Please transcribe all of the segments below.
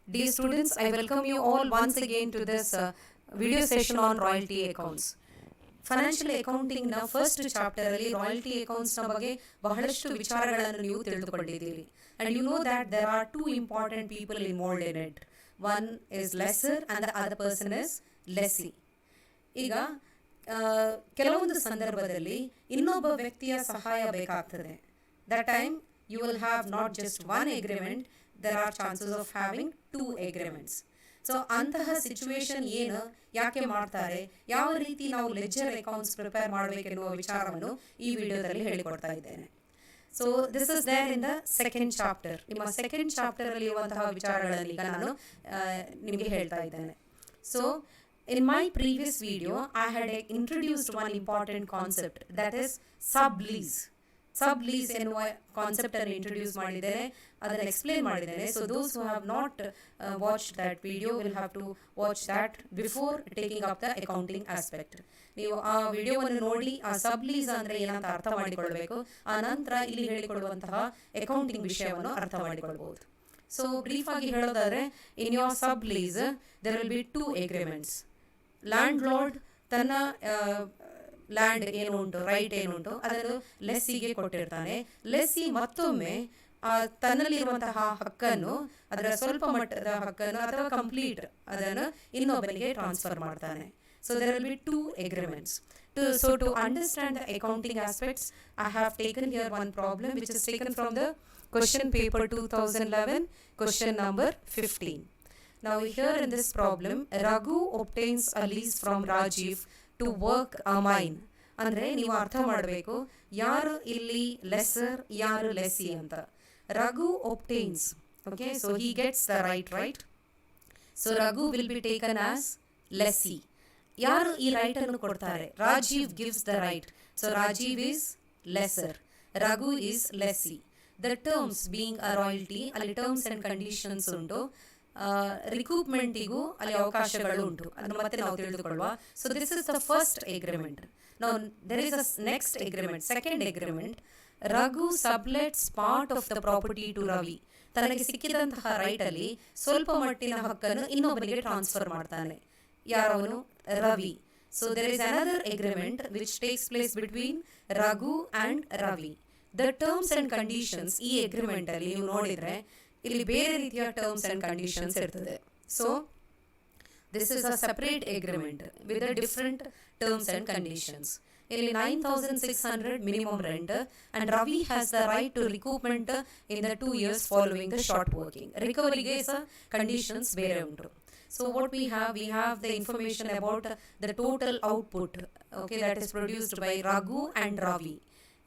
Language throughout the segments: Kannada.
Dear students, I welcome you all once again to this video session on royalty accounts. Financial ಅಕೌಂಟಿಂಗ್ನ ಫಸ್ಟ್ ಚಾಪ್ಟರಲ್ಲಿ ರಾಯಲ್ಟಿ ಅಕೌಂಟ್ಸ್ನ ಬಗ್ಗೆ ಬಹಳಷ್ಟು ವಿಚಾರಗಳನ್ನು ನೀವು ತಿಳಿದುಕೊಂಡಿದ್ದೀರಿ. And you know that there are two important people involved in it. One is lessor and the other person is lessee. ಈಗ ಕೆಲವೊಂದು ಸಂದರ್ಭದಲ್ಲಿ ಇನ್ನೊಬ್ಬ ವ್ಯಕ್ತಿಯ ಸಹಾಯ ಬೇಕಾಗ್ತದೆ. That time you will have not just one agreement, there are chances of having two agreements. So ಅಂತಹ ಸಿಚುವೇಶನ್ ಏನು, ಯಾಕೆ ಮಾಡ್ತಾರೆ, ಯಾವ ರೀತಿ ನಾವು ಲೆಡ್ಜರ್ ಅಕೌಂಟ್ಸ್ ಪ್ರಿಪೇರ್ ಮಾಡಬೇಕೆನ್ನುವ ವಿಚಾರವನ್ನು ಈ ವಿಡಿಯೋದಲ್ಲಿ ಹೇಳಿಕೊಡ್ತಾ ಇದ್ದೇನೆ. So this is there in the second chapter. ನಿಮ್ಮ ಸೆಕೆಂಡ್ ಚಾಪ್ಟರಲ್ಲಿ ಇರುವಂತಹ ವಿಚಾರಗಳಲ್ಲಿ ಈಗ ನಾನು ನಿಮಗೆ ಹೇಳ್ತಾ ಇದ್ದೇನೆ. So in my previous video I had introduced one important concept, that is sublease. Sublease ಎನ್ನುವ ಕಾನ್ಸೆಪ್ಟ್ ಅನ್ನು ಇಂಟ್ರೊಡ್ಯೂಸ್ ಮಾಡಿದ್ದೇನೆ, ಅದನ್ನು ಎಕ್ಸ್ಪ್ಲೇನ್ ಮಾಡಿದ್ದೇನೆ. So those who have not watch that video will have to watch that before taking up the accounting aspect. ನೀವು ಆ ವಿಡಿಯೋವನ್ನು ನೋಡಿ ಆ ಸಬ್ಲೀಸ್ ಅಂದರೆ ಏನಂತ ಅರ್ಥ ಮಾಡಿಕೊಳ್ಬೇಕು, ಆ ನಂತರ ಇಲ್ಲಿ ಹೇಳಿಕೊಡುವಂತಹ ಅಕೌಂಟಿಂಗ್ ವಿಷಯವನ್ನು ಅರ್ಥ ಮಾಡಿಕೊಳ್ಬಹುದು. ಸೊ ಬ್ರೀಫ್ ಆಗಿ ಹೇಳೋದಾದರೆ, in your sublease there will be two agreements. Landlord ತನ್ನ ಲ್ಯಾಂಡ್ ಏನು ಉಂಟು, ರೈಟ್ ಏನುಂಟು, ಅದನ್ನು ಲೆಸ್ಸಿಗೆ ಕೊಟ್ಟಿರ್ತಾನೆ. ಲೆಸ್ಸಿ ಮತ್ತೊಮ್ಮೆ ತನ್ನಲ್ಲಿರುವಂತಹ ಹಕ್ಕನ್ನು, ಅದರ ಸ್ವಲ್ಪ ಮಟ್ಟದ ಹಕ್ಕನ್ನು ಅಥವಾ ಕಂಪ್ಲೀಟ್ ಅದನ್ನು ಇನ್ನೊಬ್ಬನಿಗೆ ಟ್ರಾನ್ಸ್ಫರ್ ಮಾಡ್ತಾನೆ. So there will be two agreements. So to understand the accounting aspects, I have taken here one problem which is taken from the question paper 2011, question number 15. Now here in this problem, Raghu obtains a lease from Rajiv to work a mine. ಅಂದರೆ ನೀವು ಅರ್ಥ ಮಾಡಬೇಕು, ಯಾರು ಇಲ್ಲಿ ಲೆಸರ್, ಯಾರು ಲೆಸಿ ಅಂತ. Raghu obtains, okay, so he gets the right. So Raghu will be taken as lessee. ಯಾರು ಈ ರೈಟ್ ಅನ್ನು ಕೊಡ್ತಾರೆ? Rajiv gives the right. So Rajiv is lessor, Raghu is lessee. The terms being a royalty, ಅಲ್ಲಿ ಟರ್ಮ್ಸ್ ಅಂಡ್ ಕಂಡೀಷನ್ಸ್ ಉಂಟು. ರಿಕೂಪ್ಮೆಂಟಿಗೂ ಅಲ್ಲಿ ಅವಕಾಶಗಳು ಉಂಟು, ಅದನ್ನು ಮತ್ತೆ ನಾವು ತಿಳಿದುಕೊಳ್ಳುವ. So this is the first agreement. Now there is a next agreement, second agreement. Raghu sublets part of the property to Ravi. ತನಗೆ ಸಿಕ್ಕಿದಂತಹ ರೈಟ್ ಅಲ್ಲಿ ಸ್ವಲ್ಪ ಮಟ್ಟಿನ ಹಕ್ಕನ್ನು ಇನ್ನೊಬ್ಬನಿಗೆ ಟ್ರಾನ್ಸ್ಫರ್ ಮಾಡ್ತಾನೆ. ಯಾರವನು? Ravi. So there is another agreement which takes place between Raghu and Ravi. The terms and conditions ಈ ಅಗ್ರಿಮೆಂಟ್ ಅಲ್ಲಿ ನೀವು ನೋಡಿದ್ರೆ ಇಲ್ಲಿ ಬೇರೆ ರೀತಿಯ ಟರ್ಮ್ಸ್ ಅಂಡ್ ಕಂಡೀಷನ್ಸ್ ಇರ್ತದೆ. So this is a separate agreement with a different terms and conditions. ಇಲ್ಲಿ 9,600 minimum rent and Ravi has the right to recoupment in the 2 years following the short working. ರಿಕವರಿಗೆ ಸಹ ಕಂಡೀಷನ್ಸ್ ಬೇರೆ ಉಂಟು. So what we have the information about the total output, okay, that is produced by Raghu and Ravi.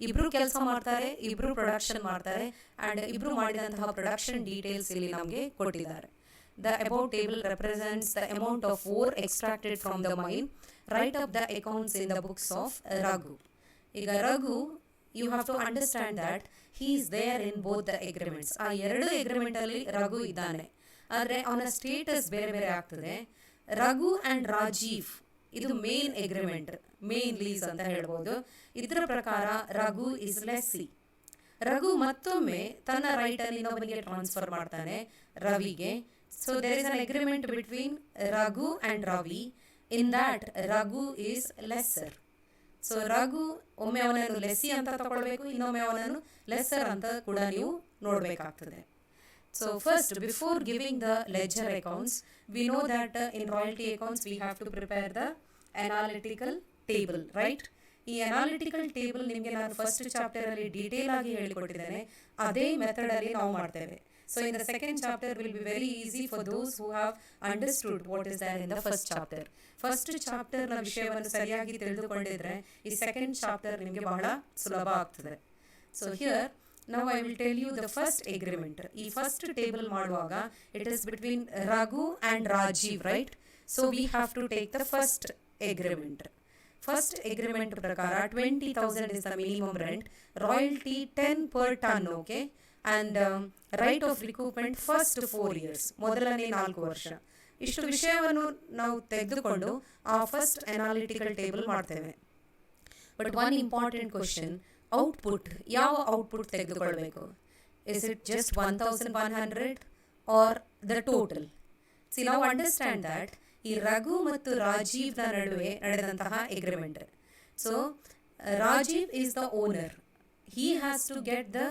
ಇಬ್ರು ಕೆಲಸ ಮಾಡ್ತಾರೆ, ಇಬ್ರು ಪ್ರೊಡಕ್ಷನ್ ಮಾಡ್ತಾರೆ, ಅಂಡ್ ಇಬ್ರು ಮಾಡಿದಂತಹ ಪ್ರೊಡಕ್ಷನ್ ಡೀಟೇಲ್ಸ್ ಇಲ್ಲಿ ನಮಗೆ ಕೊಟ್ಟಿದ್ದಾರೆ. The about table represents the amount of ore extracted from the mine. Right up the accounts in the books of Raghu. ಈಗ Raghu, you have to understand that he is there in both the agreements. ಆ ಎರಡು ಅಗ್ರಿಮೆಂಟ್ ಅಲ್ಲಿ ರಘು ಇದ್ದಾನೆ, ಆದರೆ ಅವನ ಸ್ಟೇಟಸ್ ಬೇರೆ ಬೇರೆ ಆಗ್ತದೆ. ರಘು ಅಂಡ್ ರಾಜೀವ್ ಇದು ಮೇನ್ ಅಗ್ರಿಮೆಂಟ್, ಮೇನ್ ಲೀಸ್ ಅಂತ ಹೇಳ್ಬೋದು. ಇದರ ಪ್ರಕಾರ ರಘು ಇಸ್ ಲೆಸ್ಸಿ. ರಘು ಮತ್ತೊಮ್ಮೆ ತನ್ನ ರೈಟ್ ಅನ್ನು ಇನ್ನೊಬ್ಬನಿಗೆ ಟ್ರಾನ್ಸ್ಫರ್ ಮಾಡ್ತಾನೆ, ರವಿಗೆ. So there is an agreement between Raghu and Ravi. In that Raghu is lessor. So Raghu ಒಮ್ಮೆ ಅವನನ್ನು ಲೆಸ್ಸಿ ಅಂತ ತಗೊಳ್ಬೇಕು, ಇನ್ನೊಮ್ಮೆ ಅವನನ್ನು ಲೆಸ್ಸರ್ ಅಂತ ಕೂಡ ನೀವು ನೋಡಬೇಕಾಗ್ತದೆ. So first, before giving the ledger accounts, we know that in royalty accounts we have to prepare the analytical table, right? ಈ ಅನಾಲಿಟಿಕಲ್ ಟೇಬಲ್ ನಿಮಗೆ ನಾನು ಫಸ್ಟ್ ಚಾಪ್ಟರ್ ಅಲ್ಲಿ ಡೀಟೇಲ್ ಆಗಿ ಹೇಳಿಕೊಟ್ಟಿದ್ದೇನೆ, ಅದೇ ಮೆಥಡ್ ಅಲ್ಲಿ ನಾವು ಮಾಡ್ತೇವೆ. So in the second chapter will be very easy for those who have understood what is there in the first chapter. First ಚಾಪ್ಟರ್ನ ವಿಷಯವನ್ನು ಸರಿಯಾಗಿ ತಿಳಿದುಕೊಂಡಿದ್ರೆ ಈ ಸೆಕೆಂಡ್ ಚಾಪ್ಟರ್ ನಿಮಗೆ ಬಹಳ ಸುಲಭ ಆಗ್ತದೆ. So here now I will tell you the first agreement. ಈ ಫಸ್ಟ್ ಟೇಬಲ್ ಮಾಡುವಾಗ it is between Raghu and Rajiv, right? So we have to take the first agreement. First agreement ಪ್ರಕಾರ 20,000 is the minimum rent, royalty 10 per ton, okay, and right of recoupment first 4 years, ಮೊದಲನೇ 4 ವರ್ಷ. ಇಷ್ಟು ವಿಷಯವನ್ನು ನಾವು ತೆಗೆದುಕೊಂಡು ಆ ಫಸ್ಟ್ ಅನಾಲಿಟಿಕಲ್ ಟೇಬಲ್ ಮಾಡ್ತೇವೆ. But one important question, output, ಯಾವ ಔಟ್ಪುಟ್ ತೆಗೆದುಕೊಳ್ಬೇಕು? Is it just 1,100 or the total. See, now understand that ಈ ರಘು ಮತ್ತು ರಾಜೀವ್ನ ನಡುವೆ ನಡೆದಂತಹ agreement. So Rajiv is the owner. He has to get the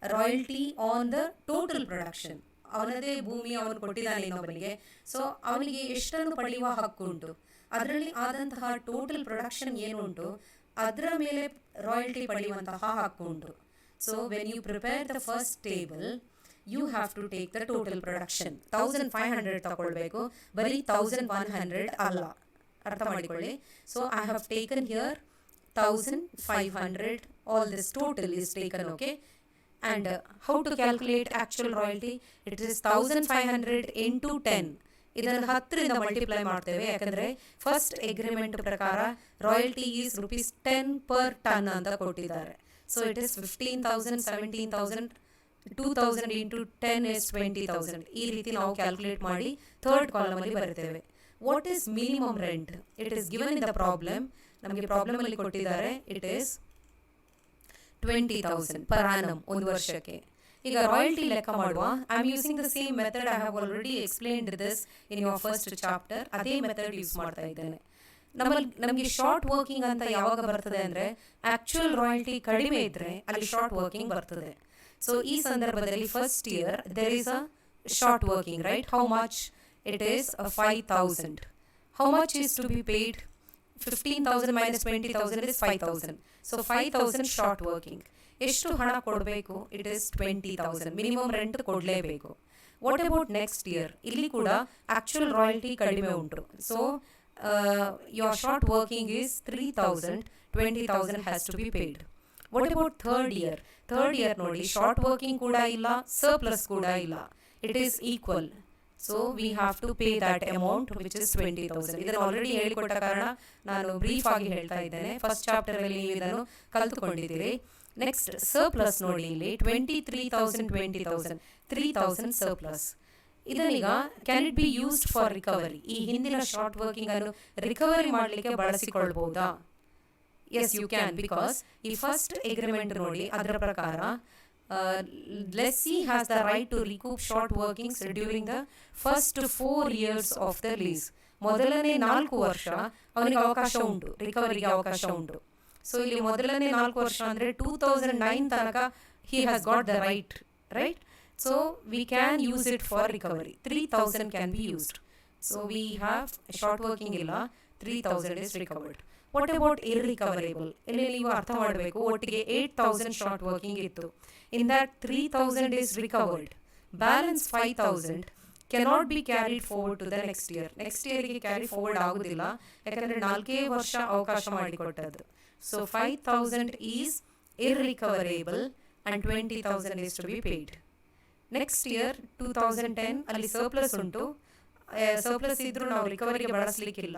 royalty on the total production. ಅವನದೇ ಭೂಮಿ ಅವನು ಕೊಟ್ಟಿದ್ದಾನೆ ಇನ್ನೊಬ್ಬನಿಗೆ. ಸೊ ಅವನಿಗೆ ಎಷ್ಟನ್ನು ಪಡೆಯುವ ಹಕ್ಕುಂಟು, ಅದರಲ್ಲಿ ಆದಂತಹ ಟೋಟಲ್ ಪ್ರೊಡಕ್ಷನ್ ಏನುಂಟು ಅದರ ಮೇಲೆ ರಾಯಲ್ಟಿ ಪಡೆಯುವಂತಹ ಹಕ್ಕುಂಟು. So when you prepare the first table, you have to take the total production. 1500 ತಗೊಳ್ಬೇಕು, ಬರೀ 1100 ಅಲ್ಲ, ಅರ್ಥ ಮಾಡಿಕೊಳ್ಳಿ. So I have taken here 1500, all this total is taken, okay? And how to calculate actual royalty? It is 1500 into 10. ಇದನ್ನು 10ರಿಂದ ಮಲ್ಟಿಪ್ಲೈ ಮಾಡ್ತೇವೆ, ಯಾಕಂದರೆ ಫಸ್ಟ್ ಅಗ್ರಿಮೆಂಟ್ ಪ್ರಕಾರ ರಾಯಲ್ಟಿ ಈಸ್ ₹10 per ton ಅಂತ ಕೊಟ್ಟಿದ್ದಾರೆ. So it is 15,000, 17,000, 2000 into 10 is 20,000. ಈ ರೀತಿ ನಾವು ಕ್ಯಾಲ್ಕುಲೇಟ್ ಮಾಡಿ ಥರ್ಡ್ ಕಾಲಮಲ್ಲಿ ಬರ್ತೇವೆ. What is minimum rent? It is given in the problem. ನಮಗೆ ಪ್ರಾಬ್ಲಮಲ್ಲಿ ಕೊಟ್ಟಿದ್ದಾರೆ, ಇಟ್ ಈಸ್ 20,000 ಪರ್ ಆನಮ್, ಒಂದು ವರ್ಷಕ್ಕೆ. ಈಗ ರಾಯಲ್ಟಿ ಲೆಕ್ಕ ಮಾಡುವ. I am using the same method. I have already explained this in your first chapter. ಅದೇ ಮೆಥಡ್ ಯೂಸ್ ಮಾಡ್ತಾ ಇದ್ದೇನೆ. ನಮಗೆ ಶಾರ್ಟ್ ವರ್ಕಿಂಗ್ ಅಂತ ಯಾವಾಗ ಬರ್ತದೆ ಅಂದರೆ, ಆ್ಯಕ್ಚುಯಲ್ ರಾಯಲ್ಟಿ ಕಡಿಮೆ ಇದ್ದರೆ ಅಲ್ಲಿ ಶಾರ್ಟ್ ವರ್ಕಿಂಗ್ ಬರ್ತದೆ. ಸೊ ಈ ಸಂದರ್ಭದಲ್ಲಿ first year there is a short working, right? How much? It is 5,000. How much is to be paid? 15,000 minus 20,000 is 5,000. So 5,000 short working. ಎಷ್ಟು ಹಣ ಕೊಡಬೇಕು? It is 20,000. ಮಿನಿಮಮ್ ರೆಂಟ್ ಕೊಡಲೇಬೇಕು. What about next year? ಇಲ್ಲಿ ಕೂಡ ಆ್ಯಕ್ಚುಯಲ್ ರಾಯಲ್ಟಿ ಕಡಿಮೆ ಉಂಟು. So your short working is 3,000, 20,000 has to be paid. What about third year? Third year ನೋಡಿ, ಶಾರ್ಟ್ ವರ್ಕಿಂಗ್ ಕೂಡ ಇಲ್ಲ, ಸರ್ಪ್ಲಸ್ ಕೂಡ ಇಲ್ಲ, it is equal. So we have to pay that amount which is 20,000. ಇದನ್ನು ಆಲ್ರೆಡಿ ಹೇಳಿಕೊಟ್ಟ ಕಾರಣ ನಾನು ಬ್ರೀಫ್ ಆಗಿ ಹೇಳ್ತಾ ಇದ್ದೇನೆ. ಫಸ್ಟ್ ಚಾಪ್ಟರಲ್ಲಿ ನೀವು ಇದನ್ನು ಕಲಿತುಕೊಂಡಿದ್ದೀರಿ. ನೆಕ್ಸ್ಟ್ ಸರ್ಪ್ಲಸ್ ನೋಡಿ, ಇಲ್ಲಿ 23,000, 20,000, 3,000 ಸರ್ಪ್ಲಸ್. ಇದನ್ನೀಗ can it be used for recovery? ಈ ಹಿಂದಿನ ಶಾರ್ಟ್ ವರ್ಕಿಂಗ್ ಅನ್ನು ರಿಕವರಿ ಮಾಡಲಿಕ್ಕೆ ಬಳಸಿಕೊಳ್ಬಹುದಾ? ಎಸ್, ಯು ಕ್ಯಾನ್, ಬಿಕಾಸ್ ಈ ಫಸ್ಟ್ ಅಗ್ರಿಮೆಂಟ್ ನೋಡಿ, ಅದರ ಪ್ರಕಾರ lessee has the right to recoup short workings during the first 4 years of the lease. ಮೊದಲನೇ 4 ವರ್ಷ ಅವನಿಗೆ ಅವಕಾಶ ಉಂಟು, ರಿಕವರಿಗೆ ಅವಕಾಶ ಉಂಟು. ಸೊ ಇಲ್ಲಿ ಮೊದಲನೇ 4 ವರ್ಷ ಅಂದರೆ 2009 ತನಕ he has got the right? So we can use it for recovery. 3,000 can be used. So we have short working ಇಲ್ಲ, 3,000 is recovered. What about irrecoverable? ಇಲ್ಲಿ ನೀವು ಅರ್ಥ ಮಾಡಬೇಕು, ಒಟ್ಟಿಗೆ 8,000 ಶಾರ್ಟ್ ವರ್ಕಿಂಗ್ ಇತ್ತು. In that 3,000 is recovered. Balance 5,000 cannot be carried forward to the next year. Next ಇಯರ್ಗೆ ಕ್ಯಾರಿ ಫಾರ್ವರ್ಡ್ ಆಗೋದಿಲ್ಲ, ಯಾಕಂದರೆ 4 ವರ್ಷ ಅವಕಾಶ ಮಾಡಿಕೊಟ್ಟದ್ದು. So 5,000 is irrecoverable and 20,000 is to be paid. Next year 2010 ಅಲ್ಲಿ ಸರ್ಪ್ಲಸ್ ಉಂಟು. ಸರ್ಪ್ಲಸ್ ಇದ್ರೂ ನಾವು ರಿಕವರಿಗೆ ಬಳಸಲಿಕ್ಕಿಲ್ಲ,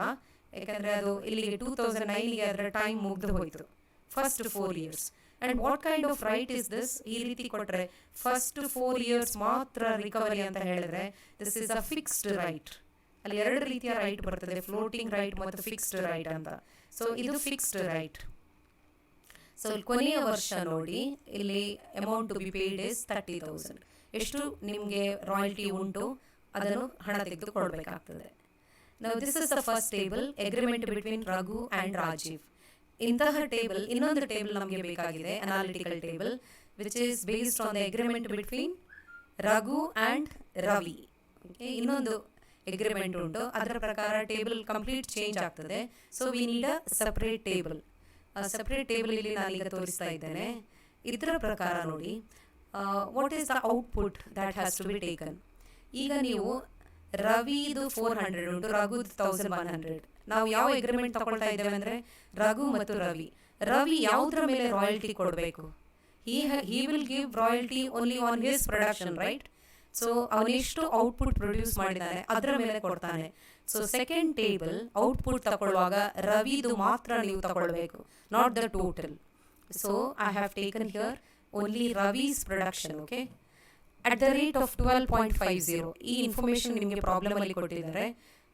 ಯಾಕಂದರೆ ಅದು ಇಲ್ಲಿಗೆ 2009ಗೆ ಅದರ ಟೈಮ್ ಮುಗಿದು ಹೋಯಿತು. First 4 years. And what kind of right is this? ಈ ರೀತಿ ಕೊಟ್ಟರೆ ಫಸ್ಟ್ 4 years ಮಾತ್ರ ರಿಕವರಿ ಅಂತ ಹೇಳಿದ್ರೆ this is a fixed right. ಅಲ್ಲಿ 2 ರೀತಿಯ ರೈಟ್ ಬರ್ತದೆ, ಫ್ಲೋಟಿಂಗ್ ರೈಟ್ ಮತ್ತು ಫಿಕ್ಸ್ಡ್ ರೈಟ್ ಅಂತ. ಸೊ ಇದು ಫಿಕ್ಸ್ಡ್ ರೈಟ್. ಸೊ ಇಲ್ಲಿ ಕೊನೆಯ ವರ್ಷ ನೋಡಿ, ಇಲ್ಲಿ amount to be paid is 30,000. ಎಷ್ಟು ನಿಮಗೆ ರಾಯಲ್ಟಿ ಉಂಟು ಅದನ್ನು ಹಣ ತೆಗೆದು ಕೊಡಬೇಕಾಗ್ತದೆ. Now this is the first table, agreement between Raghu and Rajiv. ಇಂತಹ ಟೇಬಲ್, ಇನ್ನೊಂದು ಟೇಬಲ್ ನಮಗೆ ಬೇಕಾಗಿದೆ, analytical table, which is based on the agreement between Raghu and Ravi. Okay, ಇನ್ನೊಂದು ಅಗ್ರಿಮೆಂಟ್ ಉಂಟು, ಅದರ ಪ್ರಕಾರ ಟೇಬಲ್ ಕಂಪ್ಲೀಟ್ ಚೇಂಜ್ ಆಗ್ತದೆ. So we need a separate table. Separate table ಇಲ್ಲಿ ನಾನೀಗ ತೋರಿಸ್ತಾ ಇದ್ದೇನೆ. ಇದರ ಪ್ರಕಾರ ನೋಡಿ, what is the output that has to be taken. ಈಗ ನೀವು ರವಿದು 400 ಉಂಟು, ರಘುದು 1100. ನಾವು ಯಾವ ಅಗ್ರಿಮೆಂಟ್ ತಗೊಳ್ತಾ ಇದ್ದೇವೆ ಅಂದರೆ ರಘು ಮತ್ತು ರವಿ ಯಾವುದರ ಮೇಲೆ ರಾಯಲ್ಟಿ ಕೊಡಬೇಕು? he will give royalty only on his production, right? So ಅವನೆಷ್ಟು ಔಟ್ಪುಟ್ ಪ್ರೊಡ್ಯೂಸ್ ಮಾಡಿದ್ದಾನೆ ಅದರ ಮೇಲೆ ಕೊಡ್ತಾನೆ. ಸೊ ಸೆಕೆಂಡ್ ಟೇಬಲ್ ಔಟ್ಪುಟ್ ತಗೊಳ್ಳುವಾಗ ರವಿದು ಮಾತ್ರ ನೀವು ತಗೊಳ್ಬೇಕು, not the total. So I have taken here only Ravi's production. Okay, at the rate of 12.50, ಈ ಇನ್ಫಾರ್ಮೇಷನ್ ನಿಮಗೆ ಪ್ರಾಬ್ಲಮ್ ಅಲ್ಲಿ ಕೊಟ್ಟಿದ್ದಾರೆ.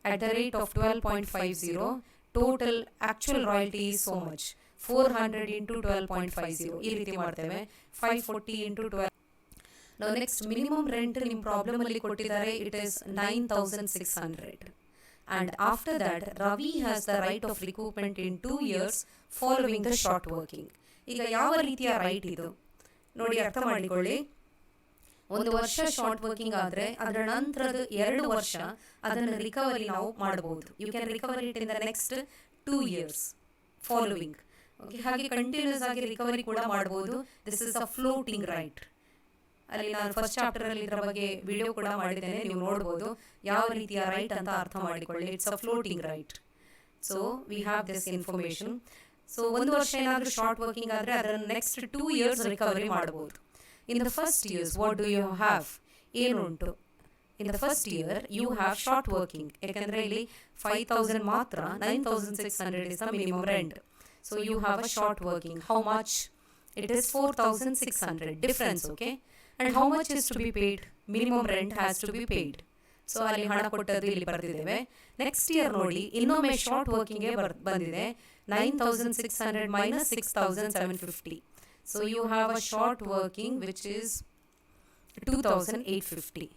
at the rate of 12.50, total actual royalty is so much, 400 into 12.50. ಈ ರೀತಿ ಮಾಡ್ತೇವೆ, 540 into 12. ನಾವು ನೆಕ್ಸ್ಟ್ ಮಿನಿಮಮ್ ರೆಂಟ್ ನಿಮ್ಮ ಪ್ರಾಬ್ಲಮ್ ಅಲ್ಲಿ ಕೊಟ್ಟಿದ್ದಾರೆ, it is 9,600. And after that, Ravi has the right of recoupment in 2 years following the short working. ಈಗ ಯಾವ ರೀತಿಯ ರೈಟ್ ಇದು ನೋಡಿ ಅರ್ಥ ಮಾಡಿಕೊಳ್ಳಿ. 1 ವರ್ಷ ಶಾರ್ಟ್ ವರ್ಕಿಂಗ್ ಆದರೆ ಅದರ ನಂತರದ 2 ವರ್ಷ ಅದನ್ನು ರಿಕವರಿ ನಾವು ಮಾಡಬಹುದು. You can recover it in the next 2 years following. Okay, ಹಾಗೆ ಕಂಟಿನ್ಯೂಸ್ ಆಗಿ ರಿಕವರಿ ಕೂಡ ಮಾಡಬಹುದು. This is a floating right. ಅಲ್ಲಿ ನಾನು ಫಸ್ಟ್ ಚಾಪ್ಟರ್ ಅಲ್ಲಿ ಇದರ ಬಗ್ಗೆ ವಿಡಿಯೋ ಕೂಡ ಮಾಡಿದ್ದೇನೆ, ನೀವು ನೋಡ್ಬೋದು ಯಾವ ರೀತಿಯ ರೈಟ್ ಅಂತ ಅರ್ಥ ಮಾಡಿಕೊಳ್ಳಿ. It's a floating right. So we have this information. So 1 ವರ್ಷ ಏನಾದರೂ ಶಾರ್ಟ್ ವರ್ಕಿಂಗ್ ಆದರೆ ಅದನ್ನು ನೆಕ್ಸ್ಟ್ 2 years ರಿಕವರಿ ಮಾಡಬಹುದು. In the first years what do you have, ಏನುಂಟು? In the first year you have short working. ಯಾಕಂದರೆ ಇಲ್ಲಿ 5,000 ಮಾತ್ರ, 9,600 is the minimum rent. So you have a short working. How much? It is 4,600 difference. Okay, and how much is to be paid? Minimum rent has to be paid. So ಅಲ್ಲಿ ಹಣ ಕೊಟ್ಟದ್ದು ಇಲ್ಲಿ ಬರ್ತಿದ್ದೇವೆ. ನೆಕ್ಸ್ಟ್ ಇಯರ್ ನೋಡಿ ಇನ್ನೊಮ್ಮೆ ಶಾರ್ಟ್ ವರ್ಕಿಂಗ್ಗೆ ಬಂದಿದೆ. 9,600 minus 6,750. So you have a short working which is 2,850.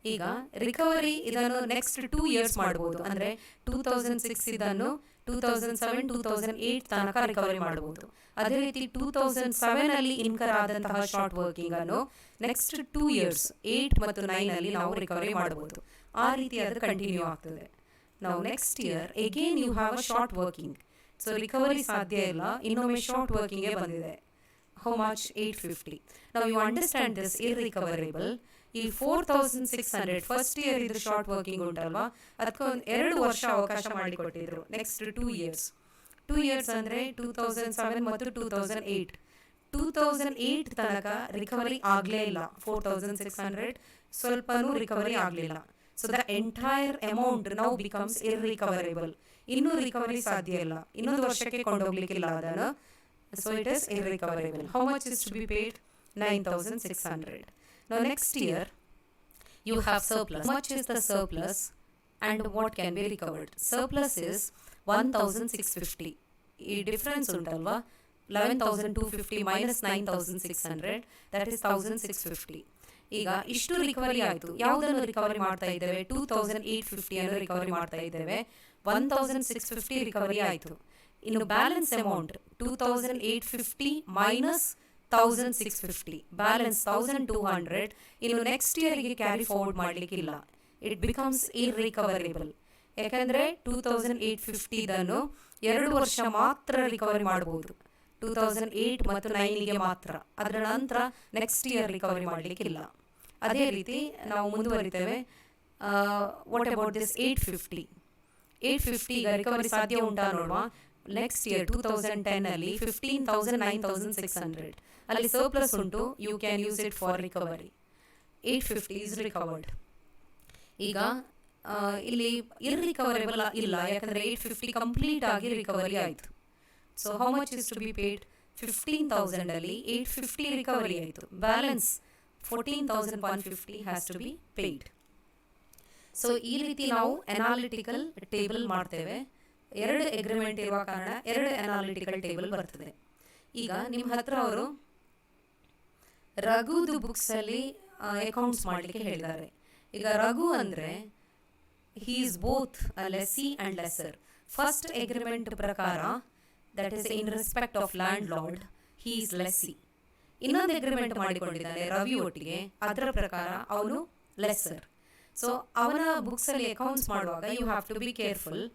ಈಗ ರಿಕವರಿ ಇದನ್ನು ನೆಕ್ಸ್ಟ್ 2 years ಮಾಡ್ಬೋದು. ಅಂದರೆ 2006 ಇದನ್ನು 2007, 2008 ತನಕ ರಿಕವರಿ ಮಾಡಬಹುದು. ಅದೇ ರೀತಿ 2007 ಅಲ್ಲಿ ಇನ್ಕರ್ ಆದಂತಹ ಶಾರ್ಟ್ ವರ್ಕಿಂಗ್ ಅನ್ನು ನೆಕ್ಸ್ಟ್ 2 years 8 ಮತ್ತು 9 ಅಲ್ಲಿ ನಾವು ರಿಕವರಿ ಮಾಡಬಹುದು. ಆ ರೀತಿ ಅದು ಕಂಟಿನ್ಯೂ ಆಗ್ತದೆ. ನಾವು next year again you have a short working. So recovery ಸಾಧ್ಯ ಇಲ್ಲ, ಇನ್ನೊಮ್ಮೆ ಶಾರ್ಟ್ ವರ್ಕಿಂಗೇ ಬಂದಿದೆ. How much? 850. ನಾವು ಯು ಅಂಡರ್ಸ್ಟ್ಯಾಂಡ್ ದಿಸ್ ಇರ್ರಿಕವರೇಬಲ್. ಈ 4,600 ಫಸ್ಟ್ ಇಯರ್ ಇದು ಶಾರ್ಟ್ ವರ್ಕಿಂಗ್ ಉಂಟಲ್ವಾ, ಅದಕ್ಕೆ 2 ವರ್ಷ ಅವಕಾಶ ಮಾಡಿಕೊಟ್ಟಿದ್ರು. Next 2 years. 2 years ಅಂದರೆ 2007 ಮತ್ತು 2008. 2008 ತನಕ ರಿಕವರಿ ಆಗಲೇ ಇಲ್ಲ. 4,600 ಸ್ವಲ್ಪನೂ ರಿಕವರಿ ಆಗಲಿಲ್ಲ. So the entire amount now becomes irrecoverable. ಇನ್ನೂ ರಿಕವರಿ ಸಾಧ್ಯ ಇಲ್ಲ, ಇನ್ನೊಂದು ವರ್ಷಕ್ಕೆ ಕೊಂಡೋಗ್ಲಿಕ್ಕಿಲ್ಲ ಅದನ್ನು. So it is irrecoverable. How much is to be paid? 9,600. Now next year you have surplus. How much is the surplus and what can be recovered? Surplus is 1,650. ಈ ಡಿಫ್ರೆನ್ಸ್ ಉಂಟಲ್ವಾ, 11,250 minus 9,600, that is 1,650. ಈಗ ಇಷ್ಟು ರಿಕವರಿ ಆಯಿತು. ಯಾವುದನ್ನು ರಿಕವರಿ ಮಾಡ್ತಾ ಇದ್ದೇವೆ? 2,850 ಅನ್ನು ರಿಕವರಿ ಮಾಡ್ತಾ ಇದ್ದೇವೆ. 1,650 ರಿಕವರಿ ಆಯಿತು. ಇನ್ನು ಬ್ಯಾಲೆನ್ಸ್ ಅಮೌಂಟ್ 2,850 ಮೈನಸ್ 1,650, ಬ್ಯಾಲೆನ್ಸ್ 1,200. ಇನ್ನು ನೆಕ್ಸ್ಟ್ ಇಯರ್ಗೆ ಕ್ಯಾರಿ ಫಾರ್ವರ್ಡ್ ಮಾಡಲಿಕ್ಕಿಲ್ಲ. It becomes irrecoverable. ಯಾಕಂದರೆ 2,850 ಇದನ್ನು 2 ವರ್ಷ ಮಾತ್ರ ರಿಕವರಿ ಮಾಡಬಹುದು. 2008 ಮತ್ತು 9ಗೆ ಮಾತ್ರ. ಅದರ ನಂತರ ನೆಕ್ಸ್ಟ್ ಇಯರ್ ರಿಕವರಿ ಮಾಡಲಿಕ್ಕಿಲ್ಲ. ಅದೇ ರೀತಿ ನಾವು ಮುಂದುವರಿತೇವೆ. What about this 850? 850 ಈಗ ರಿಕವರಿ ಸಾಧ್ಯ ಉಂಟಾ ನೋಡುವ. ನೆಕ್ಸ್ಟ್ ಇಯರ್ 2010 ಅಲ್ಲಿ 15,000, 9,600 ಅಲ್ಲಿ ಸರ್ಪ್ಲಸ್ ಉಂಟು. You can use it for recovery. 850 is recovered. ಈಗ ಇಲ್ಲಿ ಇರ್ರಿಕವರೇಬಲ್ ಇಲ್ಲ, ಯಾಕಂದರೆ 850 ಕಂಪ್ಲೀಟ್ ಆಗಿ ರಿಕವರಿ ಆಯಿತು. So how much is to be paid? 15,000 ಅಲ್ಲಿ 850 ರಿಕವರಿ ಆಯಿತು. Balance 14,150 has to be paid. So ಈ ರೀತಿ ನಾವು ಅನಾಲಿಟಿಕಲ್ ಟೇಬಲ್ ಮಾಡ್ತೇವೆ. 2 ಅಗ್ರಿಮೆಂಟ್ ಇರುವ ಕಾರಣ 2 ಅನಾಲಿಟಿಕಲ್ ಟೇಬಲ್ ಬರ್ತದೆ. ಈಗ ನಿಮ್ಮ ಹತ್ರ ಅವರು ರಘುದು ಬುಕ್ಸಲ್ಲಿ ಅಕೌಂಟ್ಸ್ ಮಾಡಲಿಕ್ಕೆ ಹೇಳಿದ್ದಾರೆ. ಈಗ ರಘು ಅಂದರೆ he is both a lessee and lessor. First agreement ಪ್ರಕಾರ that is in respect of landlord, he is lessee. ಇನ್ನೊಂದು ಅಗ್ರಿಮೆಂಟ್ ಮಾಡಿಕೊಂಡಿದ್ದಾನೆ ರವಿ ಒಟ್ಟಿಗೆ, ಅದರ ಪ್ರಕಾರ ಅವನು ಲೆಸ್ಸರ್. ಸೊ ಅವನ ಬುಕ್ಸಲ್ಲಿ ಅಕೌಂಟ್ಸ್ ಮಾಡುವಾಗ you have to be careful.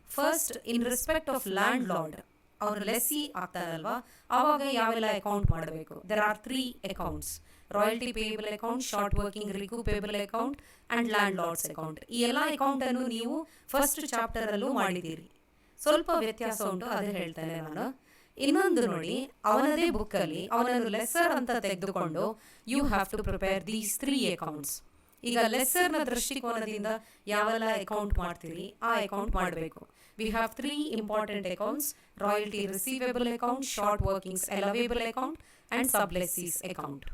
First in respect of landlord, ಅವರು ಲೆಸ್ಸಿ ಆಗ್ತಾರಲ್ವಾ, ಆವಾಗ ಯಾವೆಲ್ಲ ಅಕೌಂಟ್ ಮಾಡಬೇಕು? There are 3 accounts: royalty payable account, short working recoupable account and landlord's account. ಈ ಎಲ್ಲ ಅಕೌಂಟನ್ನು ನೀವು ಫಸ್ಟ್ ಚಾಪ್ಟರಲ್ಲೂ ಮಾಡಿದ್ದೀರಿ. ಸ್ವಲ್ಪ ವ್ಯತ್ಯಾಸ ಉಂಟು, ಅದೇ ಹೇಳ್ತೇನೆ ನಾನು. ಇನ್ನೊಂದು ನೋಡಿ, ಅವನದೇ ಬುಕ್ಕಲ್ಲಿ ಅವನನ್ನು ಲೆಸ್ಸರ್ ಅಂತ ತೆಗೆದುಕೊಂಡು you have to prepare these 3 accounts. ಈಗ ಲೆಸ್ಸರ್ನ ದೃಷ್ಟಿಕೋನದಿಂದ ಯಾವೆಲ್ಲ ಅಕೌಂಟ್ ಮಾಡ್ತೀರಿ ಆ ಅಕೌಂಟ್ ಮಾಡಬೇಕು. We have 3 important accounts: royalty receivable account, short workings allowable account and sublessees account.